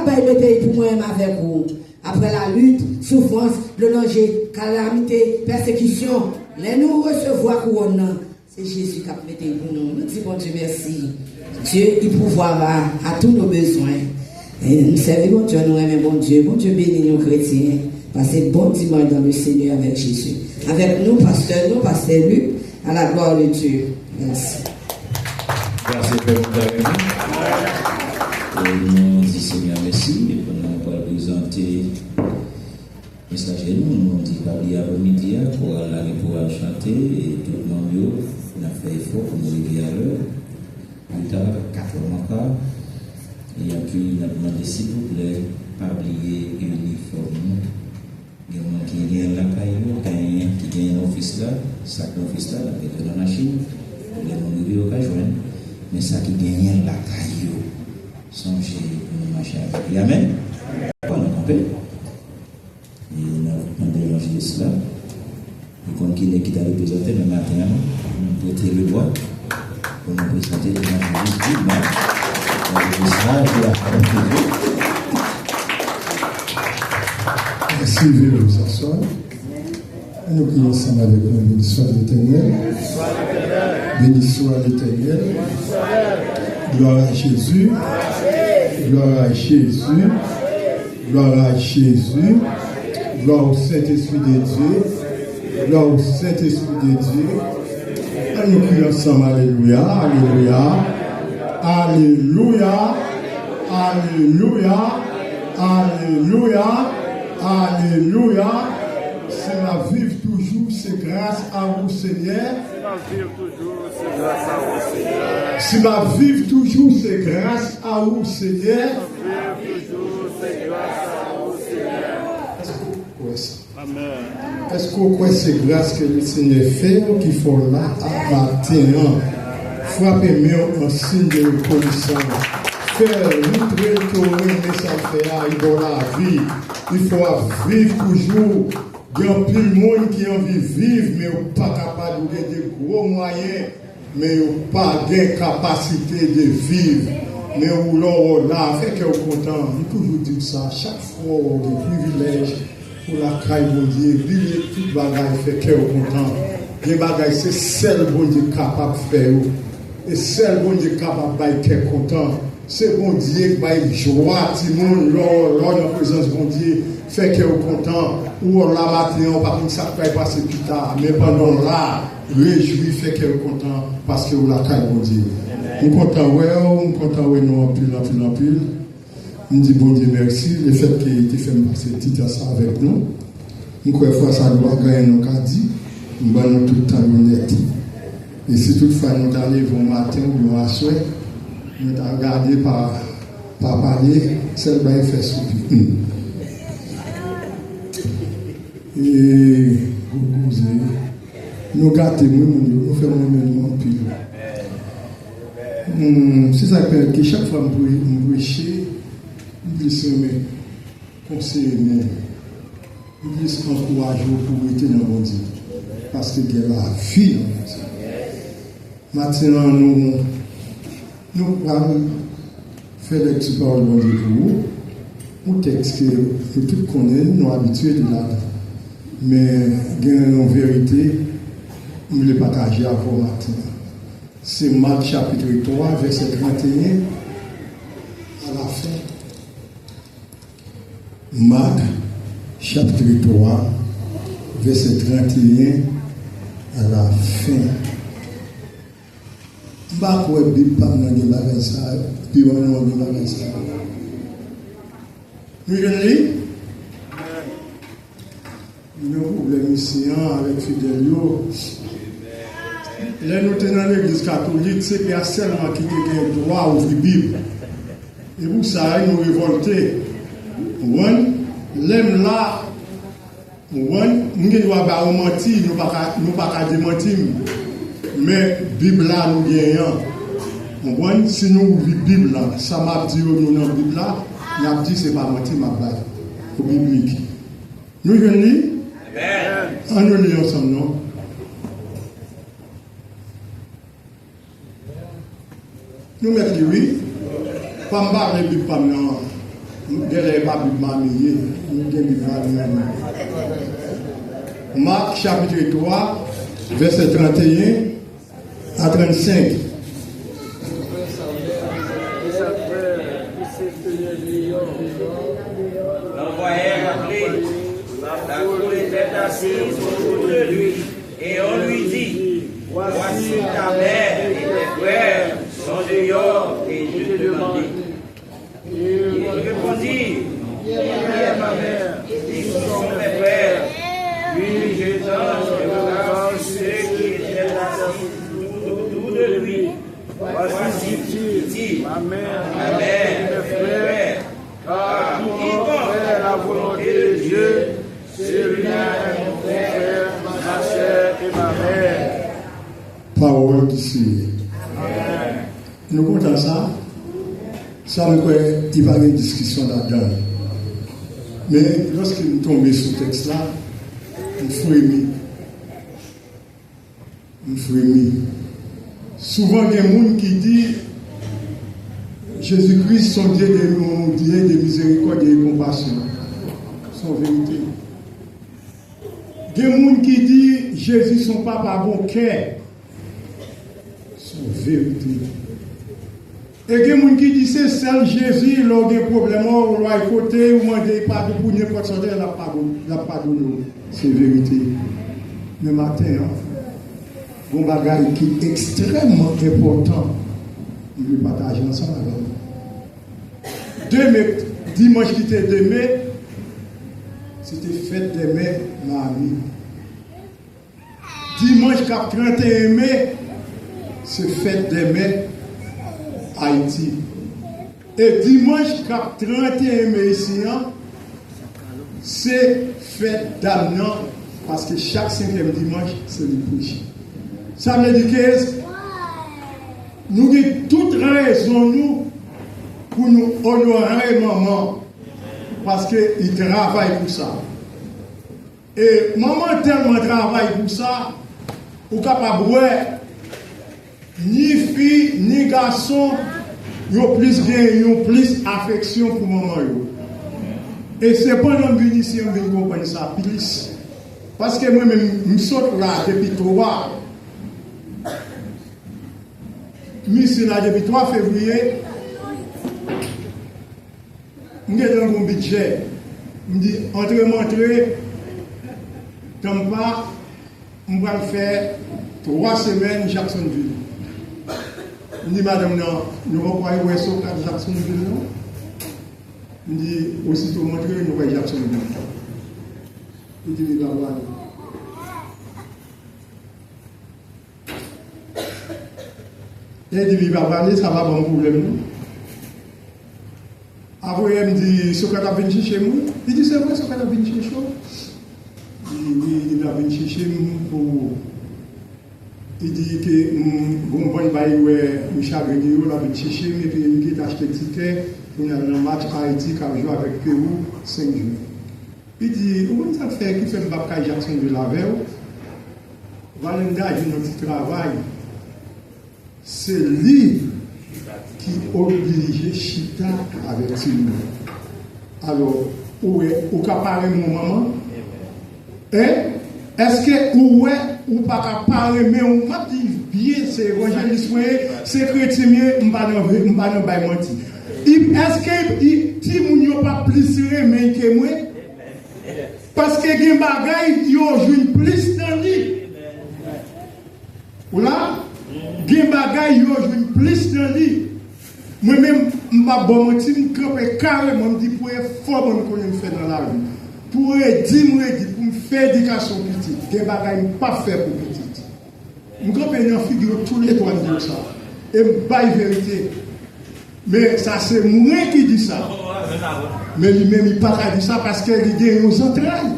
bataille pour moi-même avec vous. Après la lutte, souffrance, le danger, calamité, persécution, les nous recevoir couronne. C'est Jésus qui a mis pour nous. Nous disons bon Dieu merci. Dieu, il pourvoira à tous nos besoins. Et nous servons Dieu, nous aimons bon Dieu. Bon Dieu bénit nos chrétiens. Passez bon dimanche dans le Seigneur avec Jésus. Avec nous, pasteur Luc, à la gloire de Dieu. Merci. Merci, Père. Nous disons Seigneur merci. Et pour nous présenter le message, nous disons qu'il y a midi pour aller pouvoir chanter et tout le monde a fait effort pour nous arriver à l'heure. Plus tard, 4 heures. Et puis, nous avons demandé s'il vous plaît, pas oublier l'uniforme. Il y a un qui vient là, qui vient un office là, ça qui office là, avec de la machine, les gens qui vont joindre, mais ça qui vient là, songez nous marcher avec lui. Amen. On a compris. Et nous avons demandé l'évangéliste là, et qu'on qui t'a représenté le matin, nous prêter le doigt pour nous présenter l'évangéliste vivement. Le message de la parole de Dieu. Merci, veuillez vous asseoir. Nous prions ensemble avec nous. Béni soit l'Éternel. Béni soit l'Éternel. Gloire à Jésus. Gloire à Jésus. Gloire à Jésus. Gloire au Saint-Esprit de Dieu. Gloire au Saint-Esprit de Dieu. Nous prions ensemble. Alléluia. Alléluia. Alléluia. Alléluia. Alléluia. Alléluia. C'est la vive toujours, c'est grâce à vous, Seigneur. C'est la vive toujours, c'est grâce à vous, Seigneur. Est-ce qu'on croit que c'est grâce que le Seigneur fait qu'il faut là à matin? Frappez-moi en signe de reconnaissance. Faire montrer que vous aimez ça faire, il faut la vie. Il faut vivre toujours. Il y a plus de monde qui a envie de vivre, mais ils ne sont pas capables de gagner des gros moyens, mais ils n'ont pas de capacité de vivre. Mais où l'on là, fait que vous êtes content. Je toujours dis ça. Chaque fois, on a des privilèges pour la caille de Dieu. Vivre toute bagaille fait que vous êtes content. Les bagailles, c'est seul bon Dieu capable de faire. Et seul bon Dieu capable de faire content. C'est bon Dieu qui va joie, tout le monde, lors de la présence de bon Dieu, fait que vous êtes content. Ou on l'a matin, on va comme ça, pas passer plus tard. Mais pendant là, réjouis, fait que vous êtes content parce que vous la caille bon Dieu. Nous comptons, nous en pile. Nous disons bon Dieu merci. Le fait qu'il ait fait passer petit à ça avec nous. Nous croyons que ça doit gagner nos caddies. Nous allons tout le temps honnête. Et si toutefois nous arrivons au matin ou au soir, nous avons regardé par palier, celle qui fait soupir. Et nous gâtons, nous faisons un pile. C'est ça que chaque fois que je prêcher, je dis conseiller, je dis encourager pour être dans le bon Dieu. Parce que c'est la vie. Maintenant, nous allons faire les petits paroles de Dieu pour vous. Un texte que tout connaît, nous habitués de là. Mais en vérité, nous le partager à vous matin. C'est Marc chapitre 3, verset 31 à la fin. Marc chapitre 3, verset 31 à la fin. Je ne sais pas si vous Bible pas dans ça, puis on a dans ça. Nous venons nous problème ici avec Fidelio. Là, nous sommes dans l'église catholique, c'est qu'il y a seulement qui a le droit à ouvrir la Bible. Et pour ça, nous révolter. L'aime là, nous doit pas mentir, nous ne pas démentir. Mais la Bible là, nous gagnons. Si nous ouvrons la Bible là, ça m'a dit nous dans la Bible là, il a dit c'est pas mentir, ma blague. Au biblique. Nous venons. On nous lit ensemble, non? Nous mettons oui. Pas me parler de Bible, Nous n'avons pas pu m'amener. Nous n'avons Marc chapitre 3, verset 31 à 35. La foule était assise autour de lui et on lui dit, voici ta mère et tes frères sont dehors et je te demande. Il répondit, qui est ma mère? Ils sont mes frères. Puis jetant ses regards sur ceux qui étaient assis autour de lui. Voici, dit, ma mère et mes frères, car quiconque fait la volonté de Dieu, celui-là est mon frère, ma soeur et ma mère. Parole du Seigneur. Nous comptons ça. Ça, nous croyons qu'il va y avoir une discussion là-dedans. Mais lorsque nous tombons sur ce texte-là, nous frémissons. Nous frémissons. Souvent, il y a des gens qui disent Jésus-Christ, son Dieu de miséricorde et de compassion. C'est la vérité. Il y a des gens qui disent Jésus, son papa, bon cœur. C'est la vérité. Et il y a des gens qui disent c'est seul Jésus, lors des problèmes, ou à côté, ou demander pardon pour n'importe quoi, il n'a pas pardonné. C'est la vérité. Mais matin, un bagage qui est extrêmement important, nous le partageons ensemble avec nous. Dimanche qui était demain, c'était fête des mères, ma amie. Dimanche 31 mai, c'est fête des mères, Haïti. Et dimanche 31 mai ici, c'est fête d'Amnan, parce que chaque 5e dimanche, c'est le prêche. Ça veut dire que nous avons toute raison nous, pour nous honorer maman, parce qu'il travaille pour ça. Et maman tellement travaille pour ça, ou capable de voir, ni fille, ni garçon, ils ont plus gain, plus affection pour maman. Et c'est pendant que je suis venu comprendre ça plus. Parce que moi-même, je saute là depuis 3. Je suis là depuis 3 février. Je suis dans mon budget. Je me dis, entrez, comme pas, on va faire 3 semaines Jacksonville. Je dis, madame, non, nous ne pouvons pas sur Jacksonville, non? Je dis, aussitôt montrer, nous voyons Jacksonville. Il dit, il va voir. Il dit, il va voir, ça va bon problème. Après, il me dit, ce qu'on a venu chercher moi. Il dit, c'est vrai, ce qu'on a venu chercher. Il a venu chercher pour. Il dit que bon bail Michel Benio l'a venu chercher, mais puis il a acheté un ticket pour aller dans le match Haïti qui a joué avec Pérou 5 jours. Il dit, comment ça fait qu'il fait un baptême Jackson de la veille? Valenda, il a un petit travail. C'est lui qui oblige Chita avec lui. Alors, où est mon maman? Est-ce que où est ou pas capable mais on m'a dit bien c'est évangéliste c'est chrétien on pas non bail menti. Est-ce que ti moun yo pas plus mais que moi? Parce que gen bagay yo joue plus dans lui. Ou là gen bagay yo joue plus dans lui. Moi-même, je ne suis pas bon, je suis carrément dit pour fort bon qu'on fait dans la vie. Pour dire, pour me faire éducation petite, je ne peux pas faire pour petite. Je suis une figure tous les droits de ça. Et je ne pas la vérité. Mais ça, c'est moi qui dis ça. Mais lui-même, il ne peut pas dire ça parce qu'il a nos entrailles.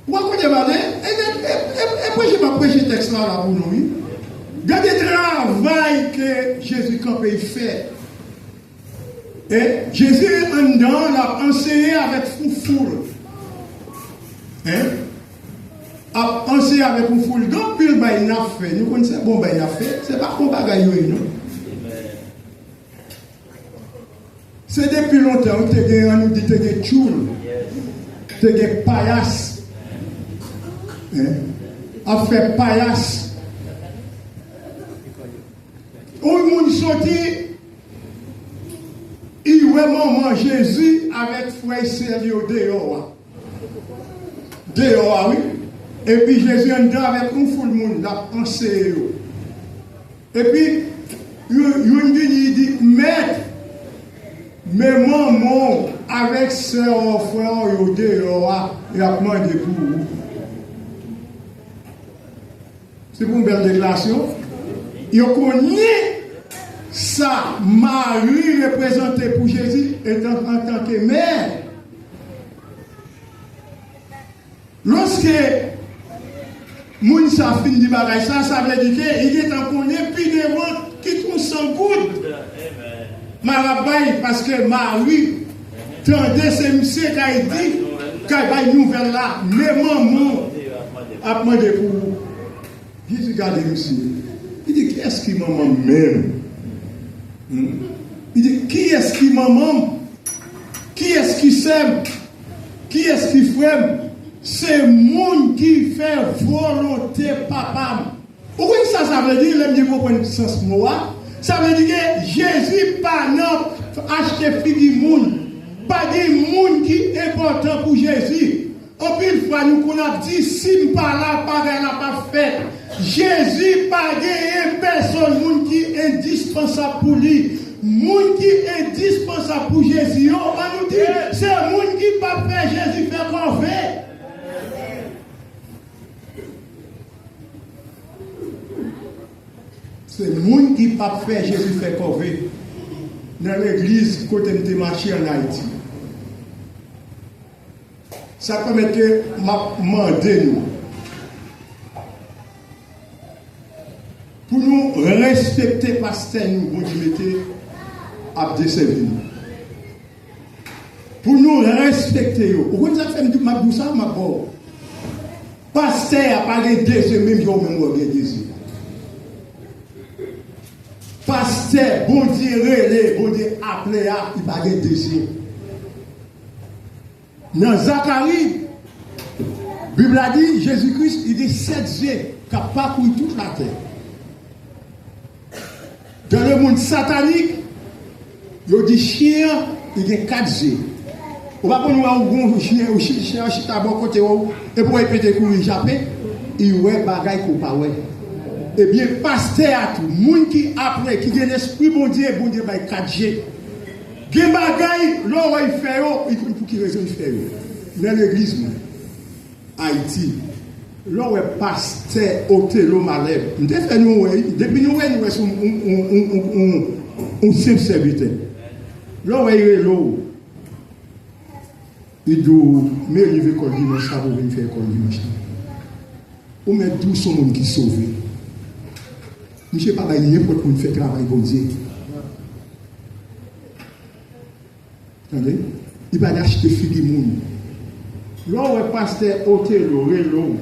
Vous comprenez? Et moi, je vais prêcher ce texte-là pour nous. Regardez le travail que Jésus campé fait. Et Jésus en dedans l'a enseigné avec foufoule. A enseigné avec foufoule. Donc, il a fait. Nous connaissons bon, il a fait. Ce n'est pas qu'on bagaille, non? C'est depuis longtemps que on nous dit que tu es tchoul, tu es paillasse. On fait paillasse. On nous sorti, il y a maman Jésus avec frère sérieux dehors. Dehors, oui. Et puis Jésus est dedans avec un fou de monde, la pensée. Et puis, il dit, maître, mais maman avec ses frères dehors, il a demandé pour vous. C'est pour une belle déclaration. Il connaît ça, Marie représentée pour Jésus étant en tant que mère. Lorsque Mounsa fin du bagage, ça veut dire qu'il est en connaît puis devant qui trouve sans goutte. Marabaye, parce que Marie tendait ses messieurs qui a dit qu'il y a une nouvelle là, mais maman a demandé pour vous. Jésus regarde monsieur. Il dit, qui est-ce qui maman m'aime? Il dit, qui est-ce qui maman? Qui est-ce qui s'aime? Qui est-ce qui frère? C'est monde qui fait volonté papa. Pourquoi ça veut dire, là, je comprends sens moi. Ça veut dire que Jésus pas non acheter figi monde. Pas des monde qui est important pour Jésus. En pile fois nous qu'on a dit si pas là pas n'a pas fait. Jésus pas gagné personne monde qui est indispensable pour lui. Monde qui est indispensable pour Jésus. On va nous dire c'est monde qui pas fait Jésus fait qu'on fait. C'est le monde qui n'a pas fait Jésus fait corvée dans l'église côté de marché en Haïti. Ça permet que m'a demandé nous pour nous respecter pasteur nous bon Dieu mettez à desservir nous. Pour nous respecter yo. Vous avez fait tout ma boussa ma bon. Pasteur a parlé de même jour même regardé Jésus. Pasteur, bon Dieu, relé, bon Dieu, appelé, il va y avoir des désir. Dans Zacharie, la Bible a dit, Jésus-Christ, il dit 7 yeux qui a parcouru toute la terre. Dans le monde satanique, il dit chien, il y a 4 yeux. On va prendre un chien, un chien, à bon côté, et pour répéter pour il jappé, il y a des bagailles qu'on pas ouais. Eh bien, pasteur à tout, monde qui après, qui a l'esprit bon Dieu, bah 4G. Gen bagay, l'on il fait, il faut pour qui raison il fait. Dans l'église, Haïti, l'on est pasteur Othello Malève. Depuis nous, sommes un simple serviteur. L'on est l'eau. Il dit, mais il veut qu'on dimanche, ça vous faire qu'on dimanche. On met tout son monde qui sauve. Monsieur pas gagné pour qu'on fait travail pour Dieu. Attendez, il va acheter figi moun. Là où est pasteur Othello Relo,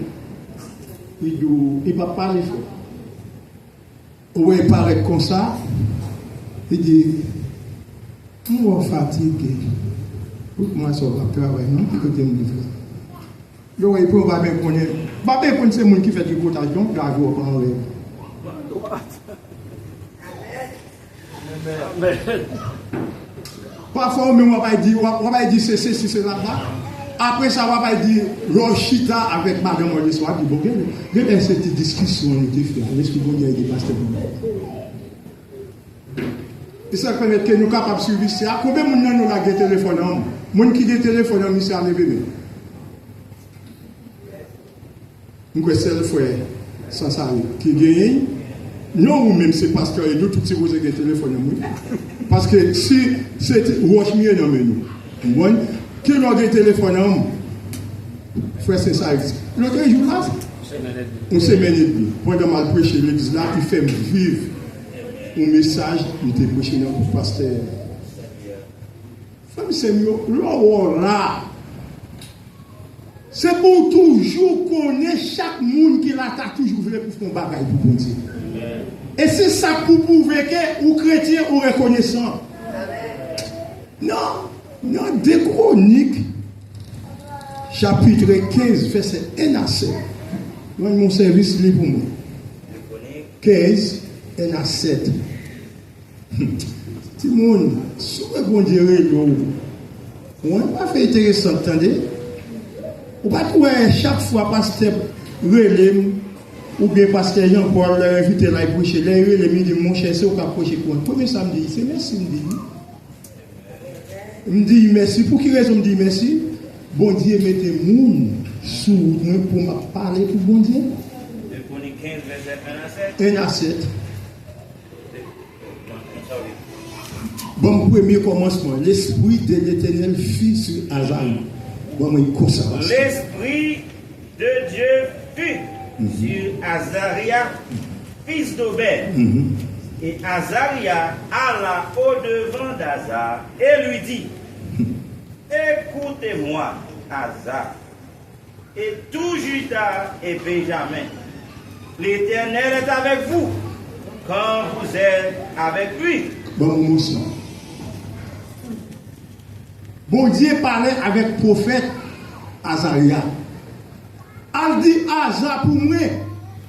il va parler fort. Où il paraît comme ça, il dit, on est fatigué. Moi, ça va travailler, non? Qui côté mon livre? Là où il peut pas bien connaître. Pas bien connaître ces gens qui font du cotage, donc là, je vais prendre le. Parfois, on va dire c'est là-bas. Après ça, on va dire Rochita avec Madame Odessoir. Il y a cette discussion qui est faite. Est-ce que vous avez des pasteurs? Et ça permet que nous sommes capables de suivre ça. Combien de gens nous avons des téléphones? Les gens qui ont des téléphones, ils sont enlevés. Nous avons seul frère, sans ça, qui gagne. Non, ou même c'est parce que nous tous ces posés des téléphones. Parce que si c'est Roche mieux dans nous, que l'on des téléphones, frère, c'est ça. L'autre jour là, on s'est mené de lui. Pendant mal prêché l'église là, il fait vivre un message, il était prêché dans le pasteur. Femme, c'est mieux, là. C'est pour toujours connaître chaque monde qui l'a toujours voulu pour faire un bagage pour Dieu. Et c'est ça pour prouver que ou chrétien ou reconnaissant. Non, des Chroniques, chapitre 15, verset 1 à 7. Mon service libre pour moi. 15, 1 à 7. Tout le monde, si vous direz, on n'a pas fait intéressant, attendez. On va trouver chaque fois pasteur relève ou bien pasteur Jean-Paul invité là pour prêcher. Les relève me dit mon cher, c'est au cap prêcher pour moi. Premier samedi, c'est merci me dit. Me dit merci. Pour qui raison me dit merci? Bon Dieu mettez moun sous moi pour me parler pour bon Dieu. Chronique 15 verset 1 à 7. 1 à 7. Bon premier commencement, l'esprit de l'Éternel fit sur Azaria. L'esprit de Dieu fut sur Azaria, fils d'Obed. Et Azaria alla au-devant d'Asa et lui dit, écoutez-moi, Asa, et tout Juda et Benjamin. L'Éternel est avec vous quand vous êtes avec lui. Bon Dieu parlait avec le prophète Azaria. Il dit Asa pour moi,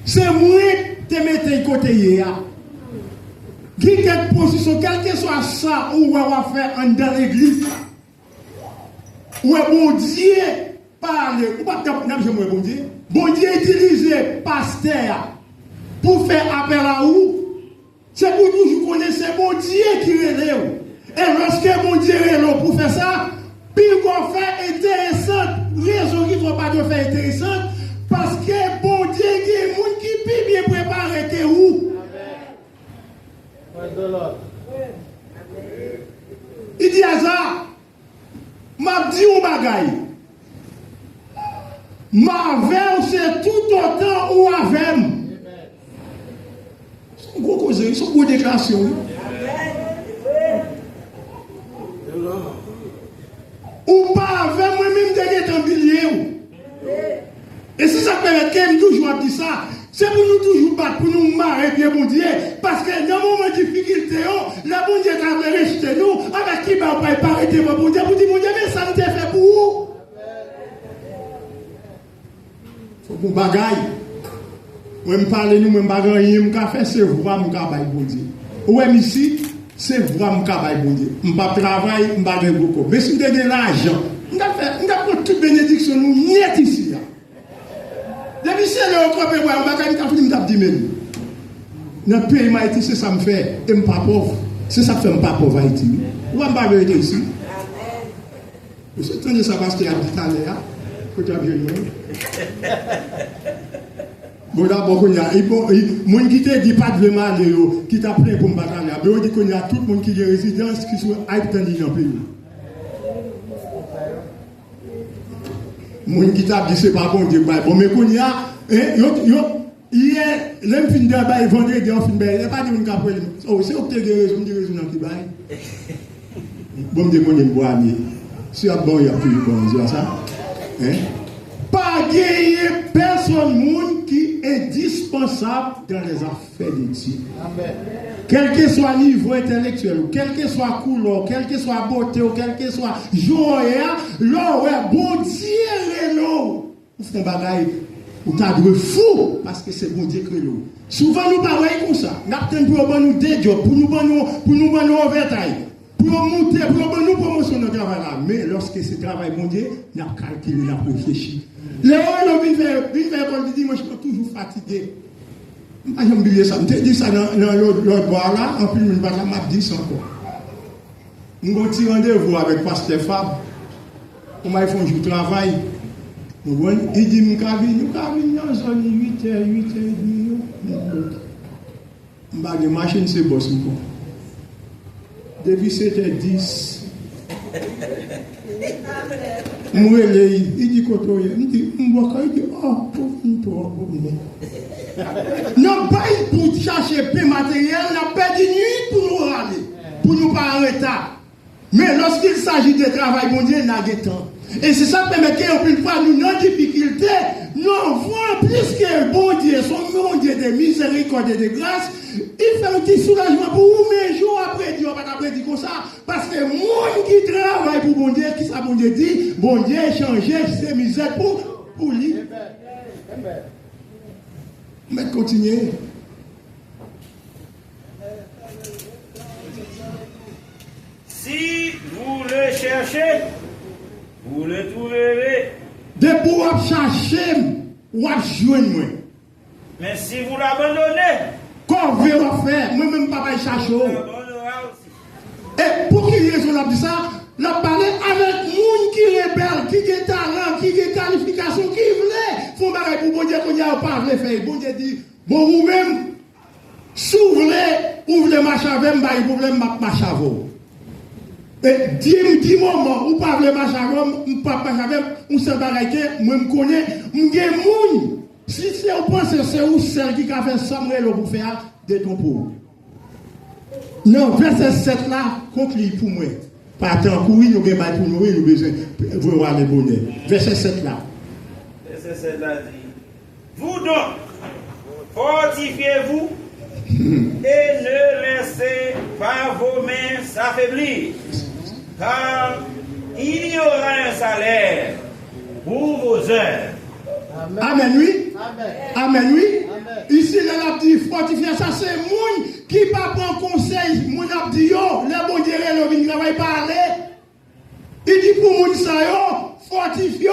c'est moi qui te mets côté hier. Quelle position, quel que soit ça, où on va faire dans l'église, où bon Dieu parle, ou pas bon Dieu, bon Dieu utilise pasteur pour faire appel à vous. C'est pour toujours connaître, c'est bon Dieu qui relève. Et lorsque mon Dieu relève pour faire ça, puis qu'on fait intéressant, raison qui ne faut pas de faire intéressant, parce que bon Dieu qui est monde qui peut bien préparer que vous. Il dit à ça, m'a dit un bagaille. Ma veille, c'est tout autant ou avec. C'est une grosse cause, c'est une grosse déclaration. Ou pas avec moi-même derrière un billet. Et si ça permet qu'elle toujours dit ça, c'est pour nous toujours battre, pour nous marrer bien bon Dieu. Parce que dans le moment de difficulté, la bon Dieu a rejeté nous, avec qui va pas arrêter mon bon Dieu, pour dire mon Dieu, mais ça me fait pour vous. Faut qu'on bagaille. Moi, je parle, nous, je bagaille, je fais, c'est vraiment bon Dieu. Ou ici, c'est vraiment bon Dieu. Je ne travaille, je ne travaille beaucoup. Mais si vous avez de l'argent, je vais toute bénédiction, nous, niet ici. Depuis c'est le corps, on va gagner quand on me dit même. Dans le pays Haïti, c'est ça me fait, et je ne suis pas pauvre. C'est ça que fait, je ne suis pas pauvre Haïti. Où est-ce que je vais ici? Je suis entendu ça parce qu'il y a dit à l'air. Que tu as bien vu. Bon, d'abord, il y a des gens qui te dit pas de mal, qui t'a plaint pour me battre. Mais on dit qu'il y a tout le monde qui est résident, qui sont Haïti dans le pays. Moun qui t'a dit c'est pas bon Dieu bon mais qu'on y a hier l'homme fin de bail vendredi on fin bail il pas dit mon capre oh c'est opté de raison dans qui bail bon Dieu mon bois ami si a bon il y a plus bon ça hein pas gagner personne monde qui est dispensable dans les affaires de Dieu. Amen. Quel que soit le niveau intellectuel, quel que soit couleur, quel que soit beauté, quel que soit joie, l'or, bon Dieu, l'eau. Vous faites un bagage, vous êtes fou parce que c'est bon Dieu que l'eau. Souvent nous parlons comme ça. Nous avons nous des jobs, pour nous overtaille, pour monter, pour nous promotion de travail là. Mais lorsque ce travail bon Dieu, nous avons calculé, nous avons réfléchi. Les gens qui disent, moi je suis toujours fatigué. Je me dis ça, je dis ça dans l'autre bois là, en plus, je me dis ça encore. Je vais petit rendez-vous avec Pasteur Fab. Comment ils font du travail. Il dit, nous avons dans zone 8h, 8h30. Je vais machine, c'est boss. Depuis 7h10. Il dit quoi toi? Il dit oh pauvre. Non pas pour chercher paix matériel, n'a pas de nuit pour nous râler, pour nous pas en retard. Mais lorsqu'il s'agit de travail bon Dieu, n'a de temps. Et c'est ça qui permet qu'on puisse pas nous dans difficulté, nous voyons plus que bon Dieu, son bon Dieu de miséricorde et de grâce, il fait un petit soulagement pour vous, mais jour après jour, après dire comme ça, parce que moi qui travaille pour bon Dieu, qui ça bon Dieu dit, bon Dieu changer ses misères pour lui. Mais continuez. Si vous le cherchez, vous le trouverez. De pour chercher, ou joindre moi. Mais si vous l'abandonnez, qu'on veut faire, moi-même pas chercher. vous l'abandonnera aussi. Et pour qui raison on a dit ça? On a parlé avec moun qui rebelle, qui a talent, qui a qualification, qui voulait. Faut marrer pour bon Dieu qu'on y a pas voulu faire. Bon Dieu dit, bon vous-même, si vous voulez, ouvrez ma chave, bah il problème ma chave. Et 10 moments où pas voulez ma chave, pas ma chave, on se bagaille que moi me connais, m'gé moun. Si c'est au point c'est où celle qui a fait ça pour faire de ton pauvre. Non, verset 7 là, conclut pour moi. Pas tant courir, nous avons pour nous, nous besoin de voir les bonheurs. Verset 7 là. Verset 7 là dit, vous donc, fortifiez-vous et ne laissez pas vos mains s'affaiblir, car il y aura un salaire pour vos œuvres. Amen, oui. Amen, oui. Ici, là, la dit fortifier, ça c'est moun qui pas prendre conseil. Moun a dit yo, le bon Dieu, le vin travail parler. Il dit pour moun ça yo, fortifier.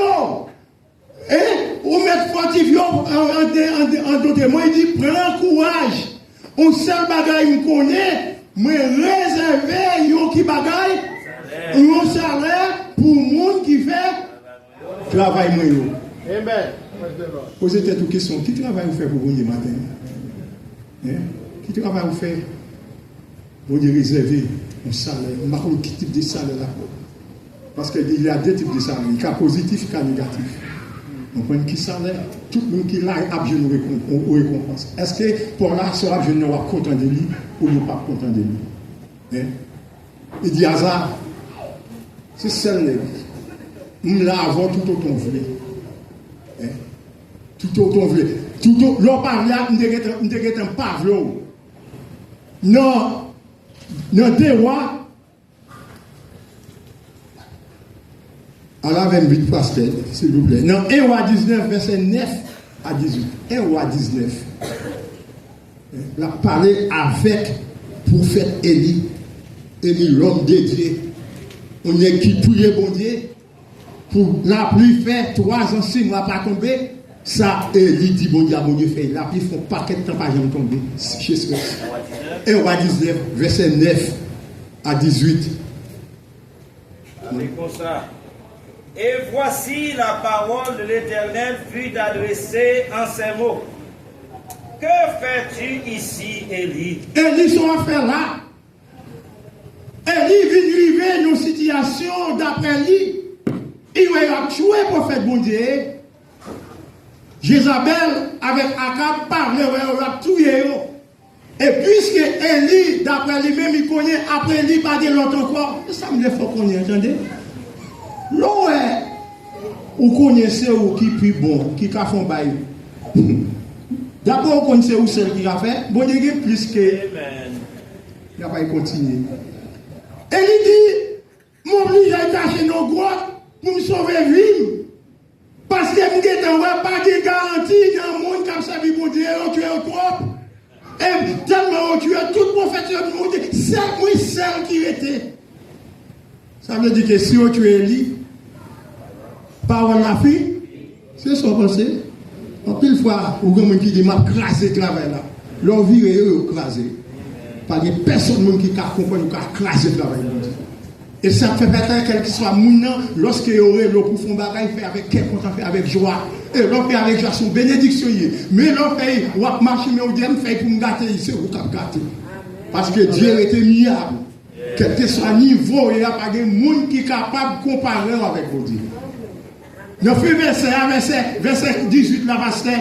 Et ou mettre fortifier en d'autres mots, il dit prends courage. On seul bagaille me connaît, mais réserver yo qui bagaille, un salaire pour moun qui fait travail moi yo. Amen. Posez-vous toute question. Qui travaille vous faire pour vous matin? Qui travaille vous faire? Vous réserver un salaire. Je ne sais pas quel type de salaire là. Parce qu'il y a deux types de salaire. Il y a positif et négatif. Donc, qui salaire? Tout le monde qui là a besoin de récompense. Est-ce que pour là, ce besoin de être content de lui ou ne pas content de lui? Il dit hasard. C'est celle-là. Nous l'avons tout autant voulu. Tout autant voulu. Tout autant, l'on parle là, nous devons un pavillon. Non, des rois. Alors, 28 pasteur, s'il vous plaît. Non, 1 roi 19, verset 9 à 18. 1 roi 19. Il a parlé avec le prophète Élie. Élie, l'homme de Dieu. On est qui priait bon Dieu. Pour la pluie fait 3 ans, 6 mois pas tomber. Ça, Élie dit bon Dieu fait. La pluie fait un paquet de temps pas jamais tomber. Chez ce 1 roi 19, verset 9 à 18. Avec ça. Et voici la parole de l'Éternel fut adressée en ces mots. Que fais-tu ici, Élie? Élie son affaire là. Élie vient arriver dans une situation d'après lui. Il va tuer le prophète bon Dieu. Jézabel avec Akab parle, il va tuer. Et puisque Élie, d'après lui-même, il connaît, après lui, pas de l'autre encore, ça me fait qu'on y entendez. L'eau est, vous connaissez où qui est plus bon, qui a fait un bail. D'abord, vous connaissez où celle qui a fait. Bon Dieu, plus que. Amen. Il n'a pas continué. Et il dit, mon oblige à cacher nos grottes pour me sauver la vie. Parce que je n'ai pas de garantie dans le monde qui a servi pour Dieu, on tue trop. Et tellement on tue tout prophète du monde, c'est celle qui était. Ça veut dire que si on tue Élie, parole la fille, c'est son pensée. En pile fois, vous avez qui dit, m'a crasé le travail là. L'on vire et eux crasé. Pas de personne qui comprend qui a crasé le travail. Et ça fait peut-être quel que soit mounant, lorsqu'il y aurait le pour faire bagaille, fait avec quel content, fait avec joie. Et l'on fait avec joie son bénédiction. Mais l'on fait, ou à marcher, mais on dit, fait pour me gâter, c'est vous qui gâter. Parce que Dieu était miable. Quel que soit le niveau, il n'y a pas de monde qui est capable de comparer avec vous. Nous faisons verset 18 là, pasteur.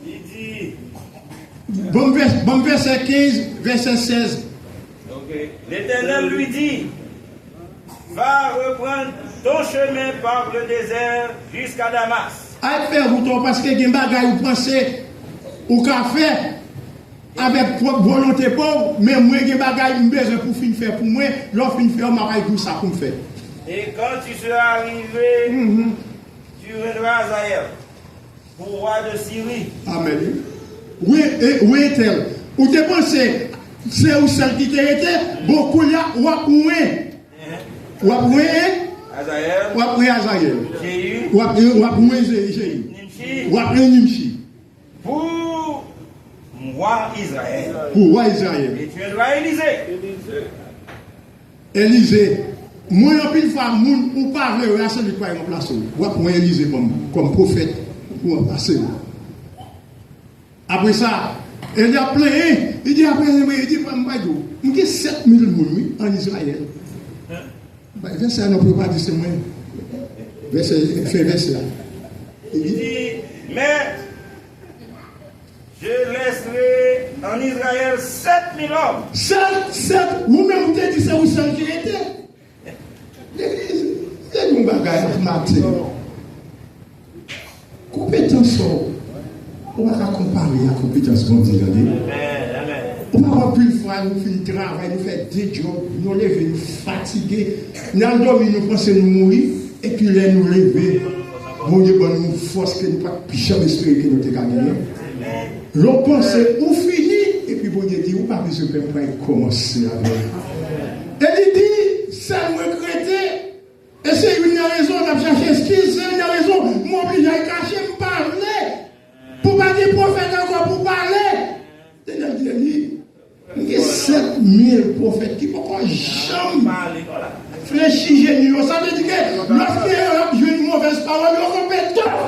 Il dit. Bon verset 15, verset 16. L'Éternel lui dit, va reprendre ton chemin par le désert jusqu'à Damas. Allez faire vous parce que vous avez pensé, ou qu'a fait avec propre volonté pauvre, mais moi j'ai bagaille besoin pour fin faire pour moi, l'offre fin faire m'a pas tout ça pour me faire. Et quand tu seras arrivé, tu viendras à Zaïre, pour roi de Syrie. Amen. Oui, est-elle? Ou te pensez, c'est où celle qui t'a été, beaucoup là, ou à Azaël, ou après Azaël, Jéhu, ou après Jéhu, Nimshi, ou après Nimshi, pour roi Israël. pour roi Israël. Et tu viendras Élysée. Élisée, moi en pile fois, moun ou pas vrai, là c'est lui qui est remplacé. Ou après Élisée comme prophète, ou remplacé. Après ça, il a plein, il dit après, il dit, il y a 7000 personnes en Israël. Verset, on ne peut pas dire c'est moi. Verset, fait verset là. Il dit, mais je laisserai en Israël 7000 hommes. 7, vous-même vous avez dit c'est où seul qui était. C'est une bagaille matin. Compétence, on va comparer à compétence mondiale. On va pas plus fois nous faire travail, nous faire des jobs, nous lever, nous fatiguer. Nous dormir, nous penser nous mourir, et puis là nous lever. Bon Dieu, nous force que nous ne pouvons jamais espérer que nous te gagner. L'on pense ou fini, et puis bon Dieu dit, ou pas besoin de commencer avec. Et il dit, ça me regrettait. Et c'est une raison, on a cherché excuse, c'est une raison, m'oblige à cacher, me parler. Pour pas dire prophète encore, pour parler. Et il y a 7000 prophètes qui ne peuvent jamais fléchir géniaux. Ça veut dire que lorsqu'il y a une mauvaise parole, ils sont compétents.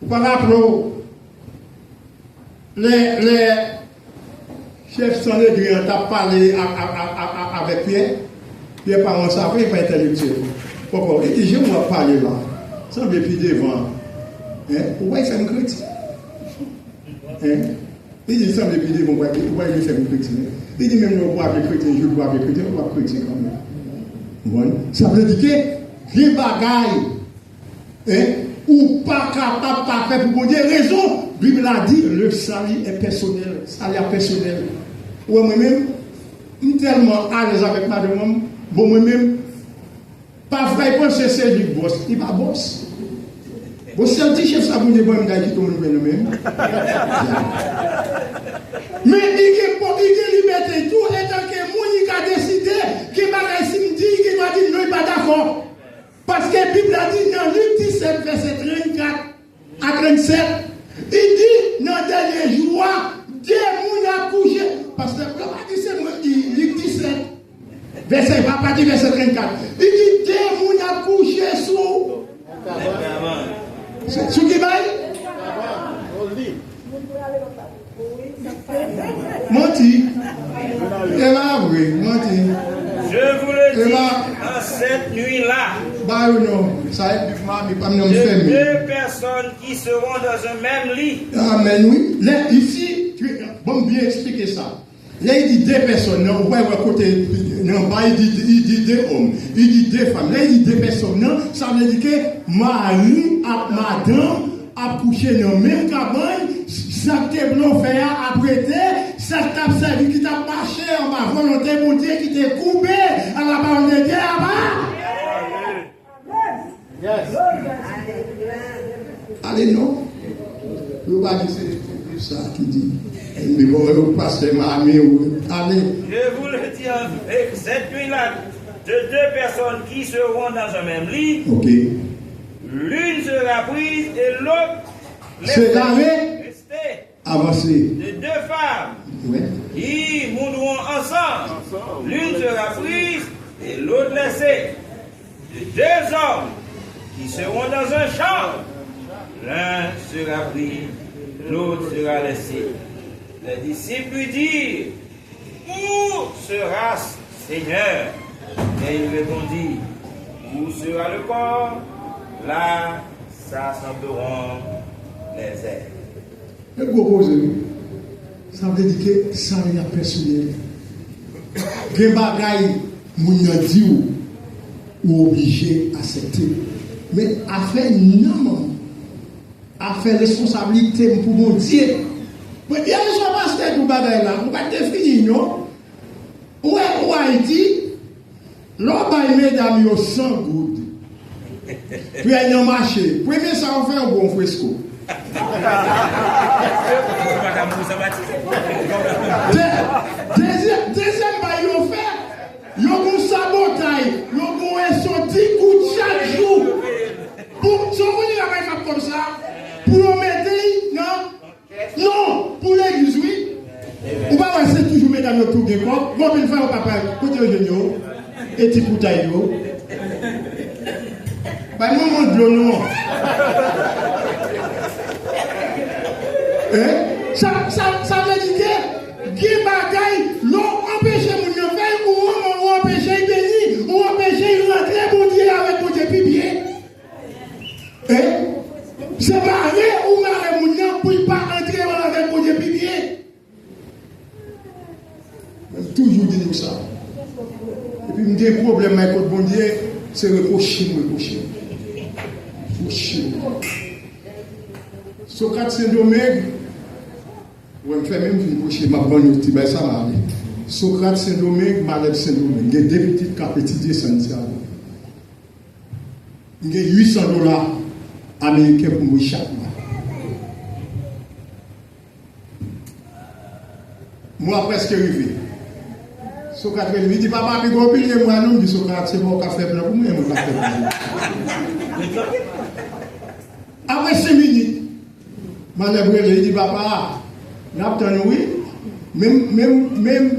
Par rapport, les chefs Sanhédrin ont parlé avec Pierre. Pierre par ça, il n'est pas intellectuel. Pourquoi? Il dit, je vais parler là. Ça veut dire devant. Pourquoi il fait une critique? Il dit, ça veut dire devant. Pourquoi il fait une critique? Il dit, même nous, on va critiquer, je dois critiquer, on va critiquer quand même. Ça veut dire que les bagailles, ou pas capable de faire pour des raisons, la Bible a dit, le salut est personnel. Salut est personnel. Ou moi-même, je suis tellement à l'aise avec madame. Bon, moi-même, pas vrai, penser c'est du boss. Il va boss. Bon, c'est un petit chef, ça vous dit, bon, il a dit tout le monde même. Mais il y a liberté, tout étant que Mounique a décidé que Bagaï me dit qu'il doit dire non, il n'est pas d'accord. Parce que la Bible a dit dans Luc 17, verset 34 à 37, il dit dans le dernier jour, Dieu m'a couché. Parce que la Bible a dit c'est Luc 17. Verset, va pas dire verset 34. Il dit, Dieu m'a couché sous. Sous qui baille? Menti. Et là, oui, menti. Je vous le dis, en cette nuit-là, bah non, ça est du mal, mais pas nous de fermer. deux personnes qui seront dans un même lit. Amen, oui. Là, ici, bon, bien expliquer ça. Là, il dit deux personnes, non, ouais, côté, non, bah, il dit deux hommes, il dit deux femmes. Là, il dit deux personnes, non, ça veut dire que Marie, madame, a couché dans la même cabane, ça que blanc fait à prêter, ça t'a servi qui t'a marché en ma volonté, mon Dieu, qui t'a coupé à la parole de Dieu, allez, non, vous va dire c'est ça qui dit. Mais bon, vous passez ma amie, allez. Je vous le dis, cette nuit-là, de deux personnes qui seront dans un même lit, ok. L'une sera prise et l'autre c'est restée. Avancez. De deux femmes qui mourront ensemble. L'une sera prise et l'autre laissée. De deux hommes qui seront dans un champ. L'un sera pris, l'autre sera laissé. Les disciples lui dirent, où sera Seigneur? Et il répondit, où sera le corps? Là s'assembleront les airs. Je propose, ça veut dire que ça n'est pas personnel. Les bagailles, mon dit ou obligé à accepter. Mais affaire non, à faire responsabilité pour mon Dieu. Il y a des gens qui passent tout bagage là, on va définir, non? Où est Haïti? L'homme mesdames, yo 100 gouttes. Puis il y a un marché. Premier, ça va faire un bon fresco. Deuxième, ils ont fait. Ils ont sabotage. Ils ont sorti coup chaque jour. Pour si on va comme ça, pour le mettre, non? Non, pour l'église, oui. On va rester toujours mesdames au tout quoi. Bon, une fois au papa, côté géniaux, et petit poutaille. Bah, non, de l'eau, non. Ça veut dire que qui bagaille, l'on empêche mon faire ou on empêche béni, ou empêche rentrer pour dire avec mon Dieu bien. C'est marré ou marré mon Dieu pour pas entrer avec mon Dieu bien. Toujours dire ça. Et puis, j'ai un problème avec mon Dieu, c'est reprocher. Socrate Saint-Domingue, je me fais même une couche, ma bonne outil, ben ça va aller. Socrate Saint-Domingue, Malève Saint-Domingue, il y a deux petites capétités Santiago. Il y a $800 américains pour moi chaque mois. Moi, presque arrivé. Socrate me dit, papa, puis go payer moi, non, dit Socrate, c'est mon café blanc pour moi, mon café blanc. Après 5 minutes, il dit, papa, oui, même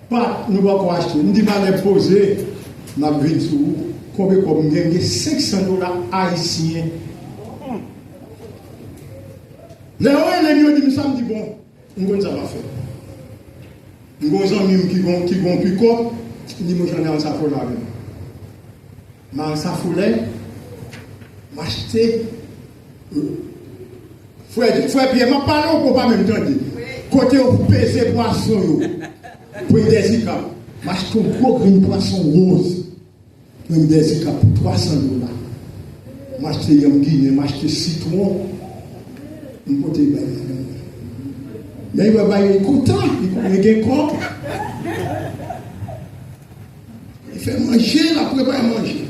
pas, nous ne pouvons pas acheter. Il dit, je poser, je vais sur combien comme gagner $500 haïtiens. Les gens disent, ça me dit, bon, nous ça va faire. Nous avons des amis qui vont plus court, ils disent, j'en ai un safoulé. Mais un safoulé, m'acheter. Frère Pierre, je parle pour pas même temps. Côté où pèse poisson, pour une désicap, m'achète un gros green poisson rose, pour une désicap pour $300. M'achète un guinée, m'achète citron, un côté bien. Mais il va être content, il est content. Il fait manger, il a préparé manger.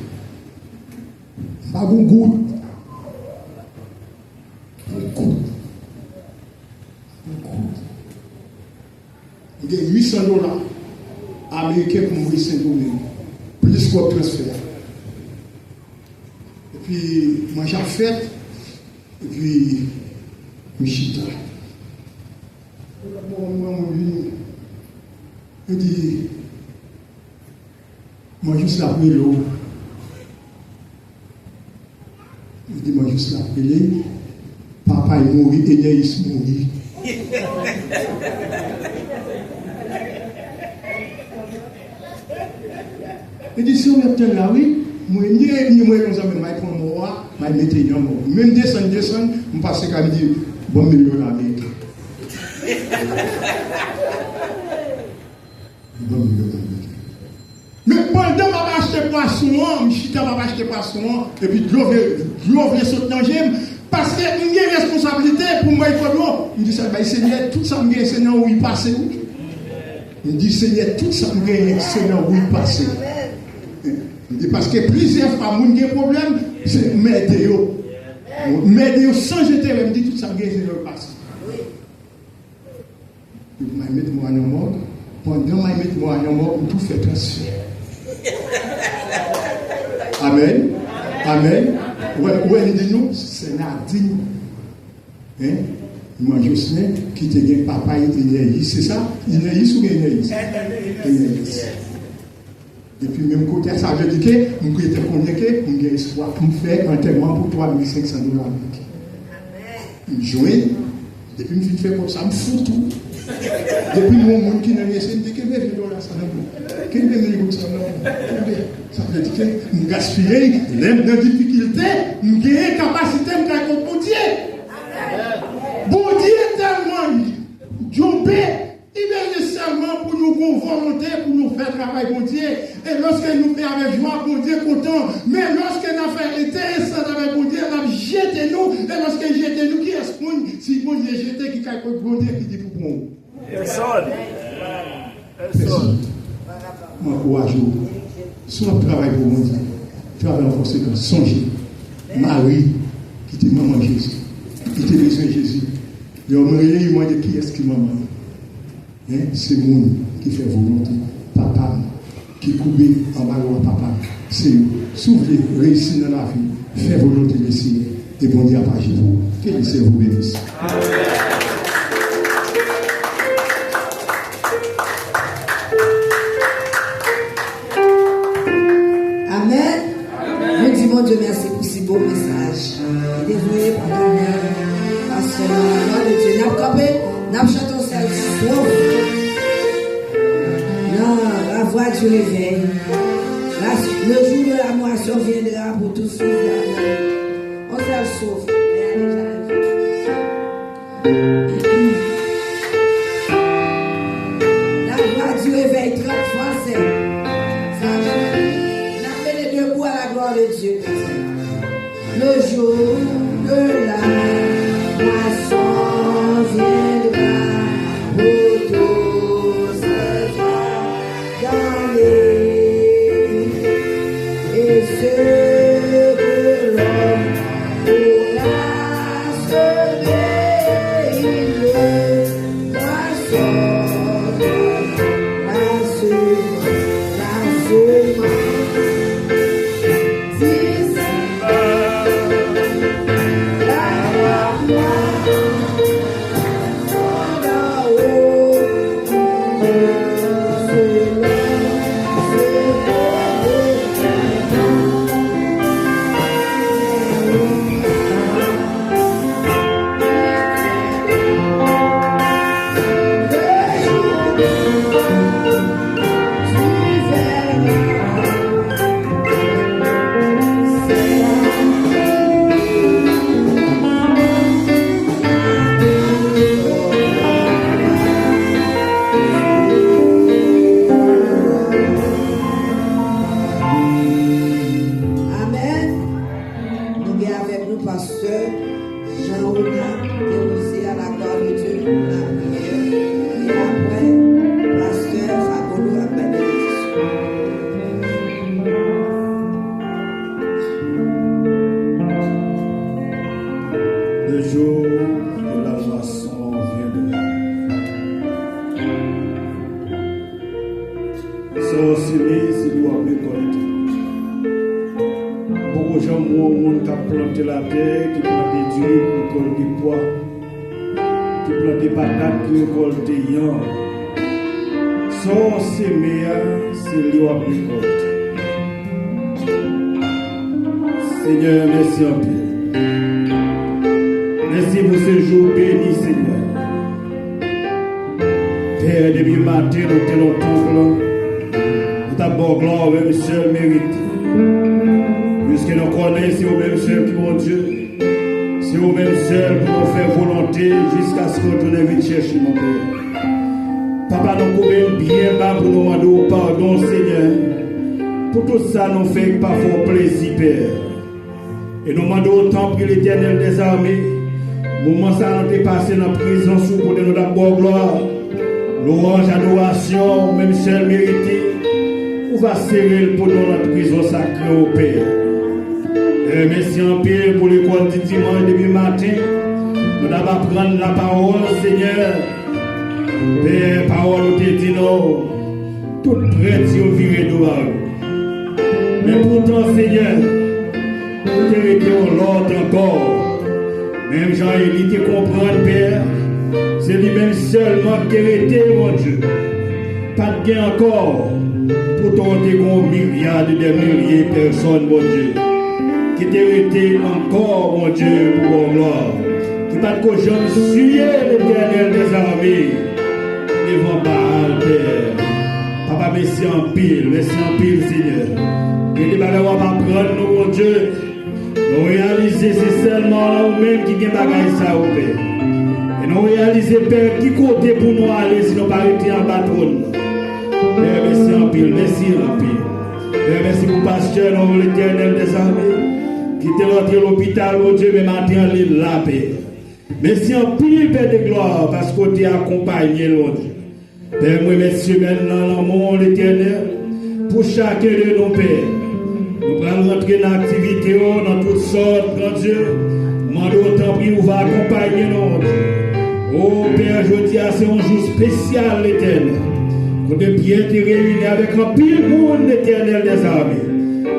Pas bon goût. Il y a $800 américains pour mourir Saint-Domingue, plus qu'au transfert. Et puis, moi j'ai fait, et puis, Michita. Il dit, moi juste l'appelé l'eau. Il dit, moi juste l'appelé, papa est mort, Enéis mourit. Il dit, si on est là, oui, moi, ni moi, nous avons mis pour moi, je vais mettre dans moi. Même descendre, je passe à dire, bon million d'Américains. Bon million d'Américains. Mais pendant que je acheté poisson, je acheté poisson, et puis je vais sauter dans le gemme, parce que j'ai une responsabilité pour moi, il dit, Seigneur, tout ça, je Seigneur, où il passe. Il dit, Seigneur, tout ça, je Seigneur, où il passe. Parce que plusieurs femmes qui ont des problèmes, c'est m'aider. M'aider sans jeter, elle me dit tout ça, c'est le passé. Je vais mettre moi en mort. Pendant que je vais mettre moi en mort, tout fait transfert. Amen. Amen. Où est-ce que nous? C'est Nadine. Moi, je sais qui te gagne papa et Enéis. C'est ça? Enéis ou Enéis? Enéis. Et puis, même côté ça, je dis que nous étions connectés, nous avons espoir pour faire un enterrement pour $3,500. Je joue, depuis que je fais comme ça, je me fous tout. Depuis mon monde qui n'a rien, je me dis que $20 ça n'a pas. $20 ça n'a pas. Ça veut dire que nous gaspillons, nous avons des difficultés, nous avons une capacité de faire comme bon Dieu. Bon Dieu est tellement jompé, il est nécessairement pour nous volonté, pour nous faire travail bon Dieu, et lorsque nous faisons avec joie, bon Dieu content, mais lorsque nous faisons intéressant avec bon Dieu, nous jetons nous, et lorsque jetons nous, qui est-ce si bon Dieu jeté, qui est bon Dieu qui dit pour nous? Personne. M'encourage-vous. Soit travail pour bon Dieu, travail en conséquence, songez. Marie, qui était maman Jésus, qui était besoin de Jésus. Il y a qui est-ce qui maman? C'est moi qui fait volonté. Papa, qui coupe en bas de papa. C'est vous. Si vous voulez réussir dans la vie, faites volonté de Seigneur. Et bon Dieu à part vous. Que le Seigneur vous bénisse. Amen. Nous disons Dieu merci pour ce beau message. Désolé pour la parce que la gloire de Dieu n'a pas campé, n'a pas chanté cette strophe. Non, la voix du réveil. Le jour de la moisson viendra pour tous ceux qui on s'en sauve. La voix du réveil 30 fois c'est. On a fait les deux bouts à la gloire de Dieu. Le jour de la moisson viendra pour tous ceux qui et ce que l'homme pourra semer, il le moissonne, la semence. Seigneur, merci en paix. Merci pour ce jour béni, Seigneur. Père, depuis le matin, nous tenons temple. Nous t'abordons gloire, même seul mérite. Puisque nous connaissons, c'est au même seul qui mon Dieu. C'est au même seul pour nous faire volonté jusqu'à ce qu'on tourne vite chercher, mon Père. Papa, nous pouvons bien bas pour nous demander pardon, Seigneur. Pour tout ça, nous faisons parfois plaisir, Père. Et nous demandons autant pour l'Éternel des armées. Moment ça, nous passé dans la prison sous pour nous d'abord gloire. Louange, adoration, même seul mérité. On va serrer pour nous dans la prison sacrée au Père. Et merci en Père pour l'école du dimanche depuis le matin. Nous devons prendre la parole, Seigneur. Père, parole, nous te dit non. Tout prêt, si on vire dehors. Mais pourtant, Seigneur, vous avez été en l'ordre encore. Même Jean-Élie te comprend, Père. C'est lui-même seulement qui a été, mon Dieu. Pas de gain encore. Pourtant, on a milliards de milliers de personnes, mon Dieu. Qui t'a été encore, mon Dieu, pour mon gloire. Qui pas de jamais suyer l'Éternel des armées. Devant Baal, Père. Papa, merci en pile, Seigneur. Que les bagages vont pas prendre nous, mon Dieu. Nous réaliser, c'est seulement là nous-mêmes qui gagne bagages ça au Père. Et nous réaliser, Père, qui côté pour nous aller si nous pas été en bas trône. Père, merci en pile, merci en pile. Père, merci pour pasteur, non, l'Éternel des armées, qui t'est rentré à l'hôpital, mon Dieu, mais maintenant, il la paix. Merci en pile, Père de gloire, parce que tu es accompagné, mon Dieu. Père, moi, merci maintenant, dans le monde éternel, pour chacun de nos pères. Nous allons rentrer dans l'activité, dans toutes sortes, grand Dieu. Mande autant pris, on va accompagner nos Dieu. Oh Père, je dis, c'est un jour spécial, l'éternel. Quand de bien te réunir avec un pile monde, l'éternel des armées.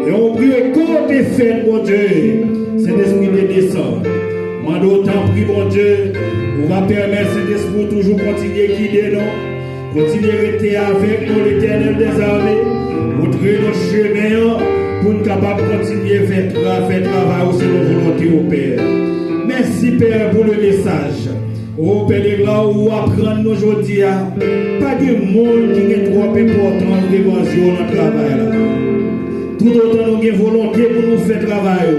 Et on prie côté fête, mon Dieu. Cet esprit de descendre. Mande autant pris, mon Dieu. On va permettre cet esprit toujours continuer à guider nous. Continuer à rester avec nous, l'éternel des armées. Montrer nos chemins pour nous capables de continuer à faire travail aussi nos volontés au Père. Merci Père pour le message. Au Père de gloire, où apprendre aujourd'hui, pas de monde qui est trop important dans l'évangile dans le travail. Tout autant nous avons volonté pour nous faire travail,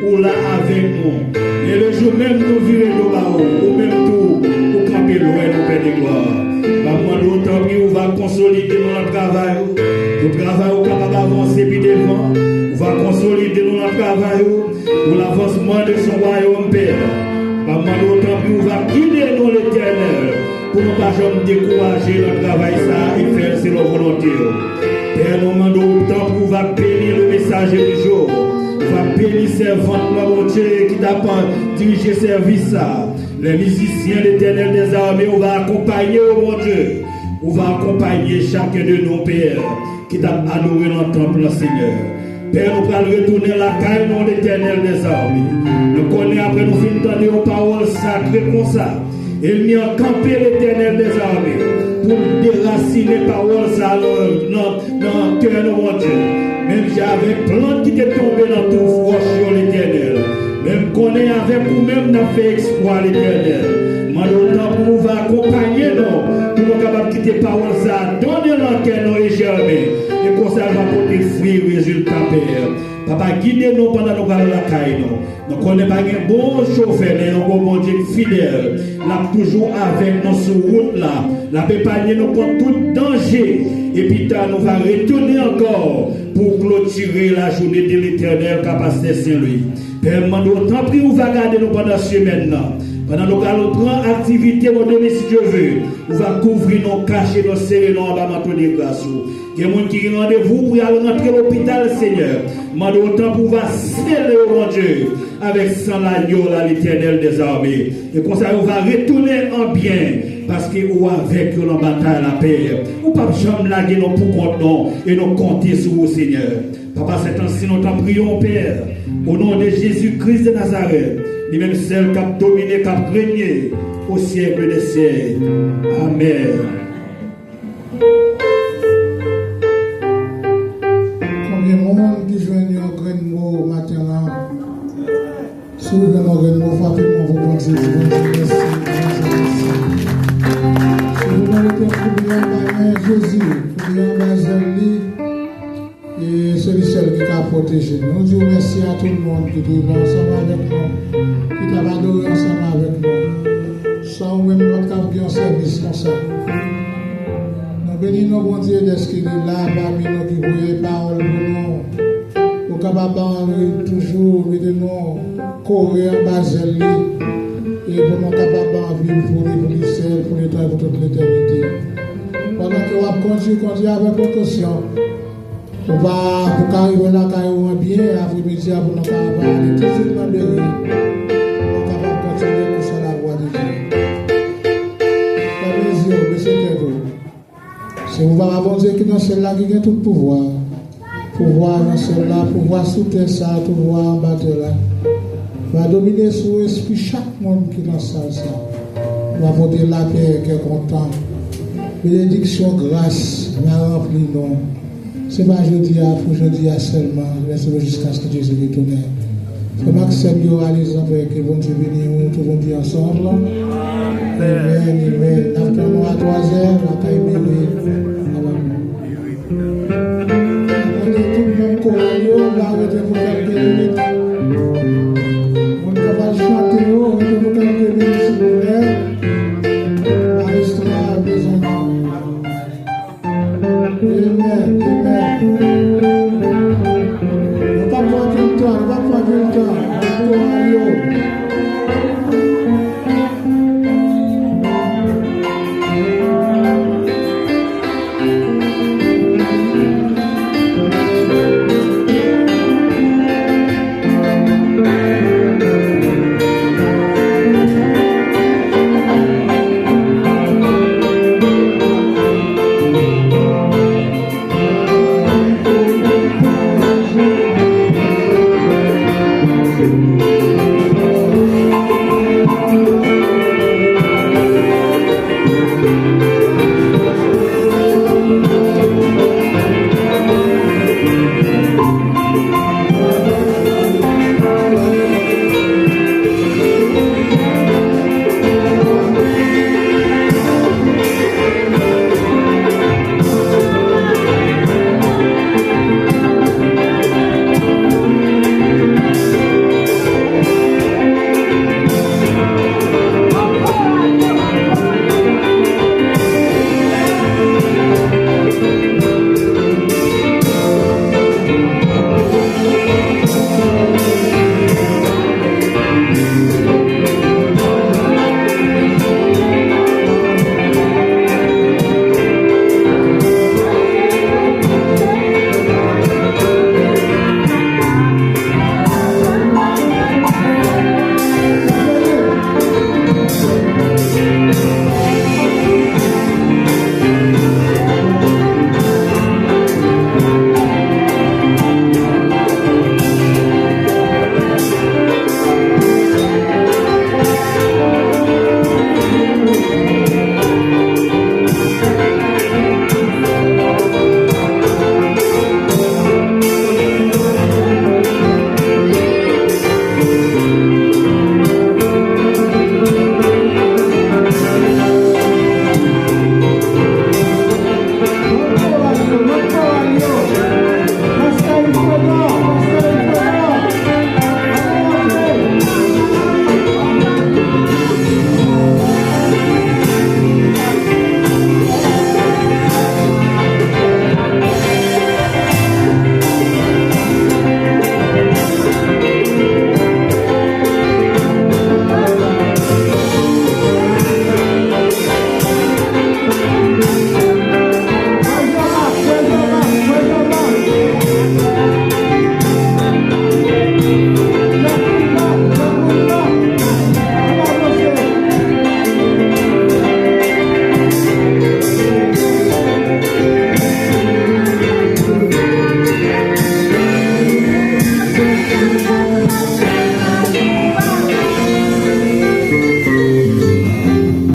ou là avec nous. Et le jour même nous vivons de là-haut, ou même tout, pour camper loin au Père de gloire. Maman, d'autant plus, on va consolider notre travail. Notre travail est capable d'avancer puis devant. On va consolider notre travail pour l'avancement de son royaume, Père. Maman, d'autant plus, on va guider nous l'éternel pour ne pas jamais décourager notre travail ça et faire c'est nos volontés. Père, nous demandons autant pour va bénir le message du jour. On va bénir servante, mon Dieu, qui t'a pas dirigé service ça. Les musiciens, l'éternel des armées, on va accompagner, oh mon Dieu. On va accompagner chacun de nos pères qui t'a adoré dans le temple, Seigneur. Père, nous allons retourner la caille, non, l'éternel des armées. Nous connaissons après nous finissons aux paroles sacrées comme ça. Et nous avons campé l'éternel des armées pour déraciner les paroles ça dans le cœur de mon Dieu. Même j'avais plante qui était tombée dans tout froid sur l'éternel. Même qu'on est avec vous-même, n'a fait exploit l'éternel. Maintenant, pour nous accompagner, nous, pour nous capables de quitter parole ça, donner l'enquête, nous et germer. Et comme ça, va porter fruit, résultat, Père. Papa, guidez-nous pendant nous allons la caille, nous. Nous connaissons pas un bon chauffeur, mais un bon Dieu fidèle. Là, toujours avec nous sur route là. La pépagne nous contre tout danger. Et puis, nous va retourner encore pour clôturer la journée de l'éternel capacité Saint-Louis. Père, tant pis, on va garder nous pendant ce semaine. Pendant nous allons prendre activité, mon Dieu, si Dieu veut. On va couvrir nos cachets, nos serrer, nos abamatons de grâce. Il y a des gens qui ont rendez-vous pour aller rentrer à l'hôpital, Seigneur. Mande autant pour va sceller, mon Dieu, avec sans l'agneau, l'éternel des armées. Et comme ça, on va retourner en bien. Parce que ou avec nous dans la bataille la paix. Ou pas jamais laguer nos pour compte et nous compter sur vous, Seigneur. Papa, c'est ainsi nous t'en prions, Père. Au nom de Jésus-Christ de Nazareth. Lui-même seul qui a dominé, qui a régné au siècle des siècles. Amen. Combien de monde qui joignent un grain de mot maintenant? Souvent, un grain de mot, frappez-moi vos pensées. Merci. Jésus, et celui seul qui t'a protégé. Nous disons merci à tout le monde qui est ensemble avec nous, qui t'a adoré ensemble avec nous. Sans même notre cap un service comme ça. Nous bénissons bon Dieu de ce qu'il est là, parmi nous qui voyons parole pour nous. Nous capables toujours de nous courir en bas de lui. Et pour nous capables de vivre pour les seul, pour l'éternité, pour toute l'éternité. Pendant que vous conduisez avec précaution, on va pour arriver là, quand bien, après-midi, pour nous aller tout de suite dans le riz. On va continuer pour ça la voie de Dieu. La plaisir, monsieur Kédo. Si vous va avant Dieu qui dans celle-là, qui a tout pouvoir. Pouvoir dans celle-là, pouvoir soutenir ça, pouvoir en battre là. Va dominer sur l'esprit chaque monde qui est dans ça. Va porter la paix qui est content. Bénédiction, grâce, va remplir nous. Ce n'est pas jeudi seulement, mais c'est jusqu'à ce que Jésus retourne. C'est Maxime qui aura les enfants qui vont Dieu bénir, tout le monde ensemble. Amen. Après nous à 3h, la caille bénie. On est tout le monde chorale, on va arrêter pour quelques minutes. On va chanter.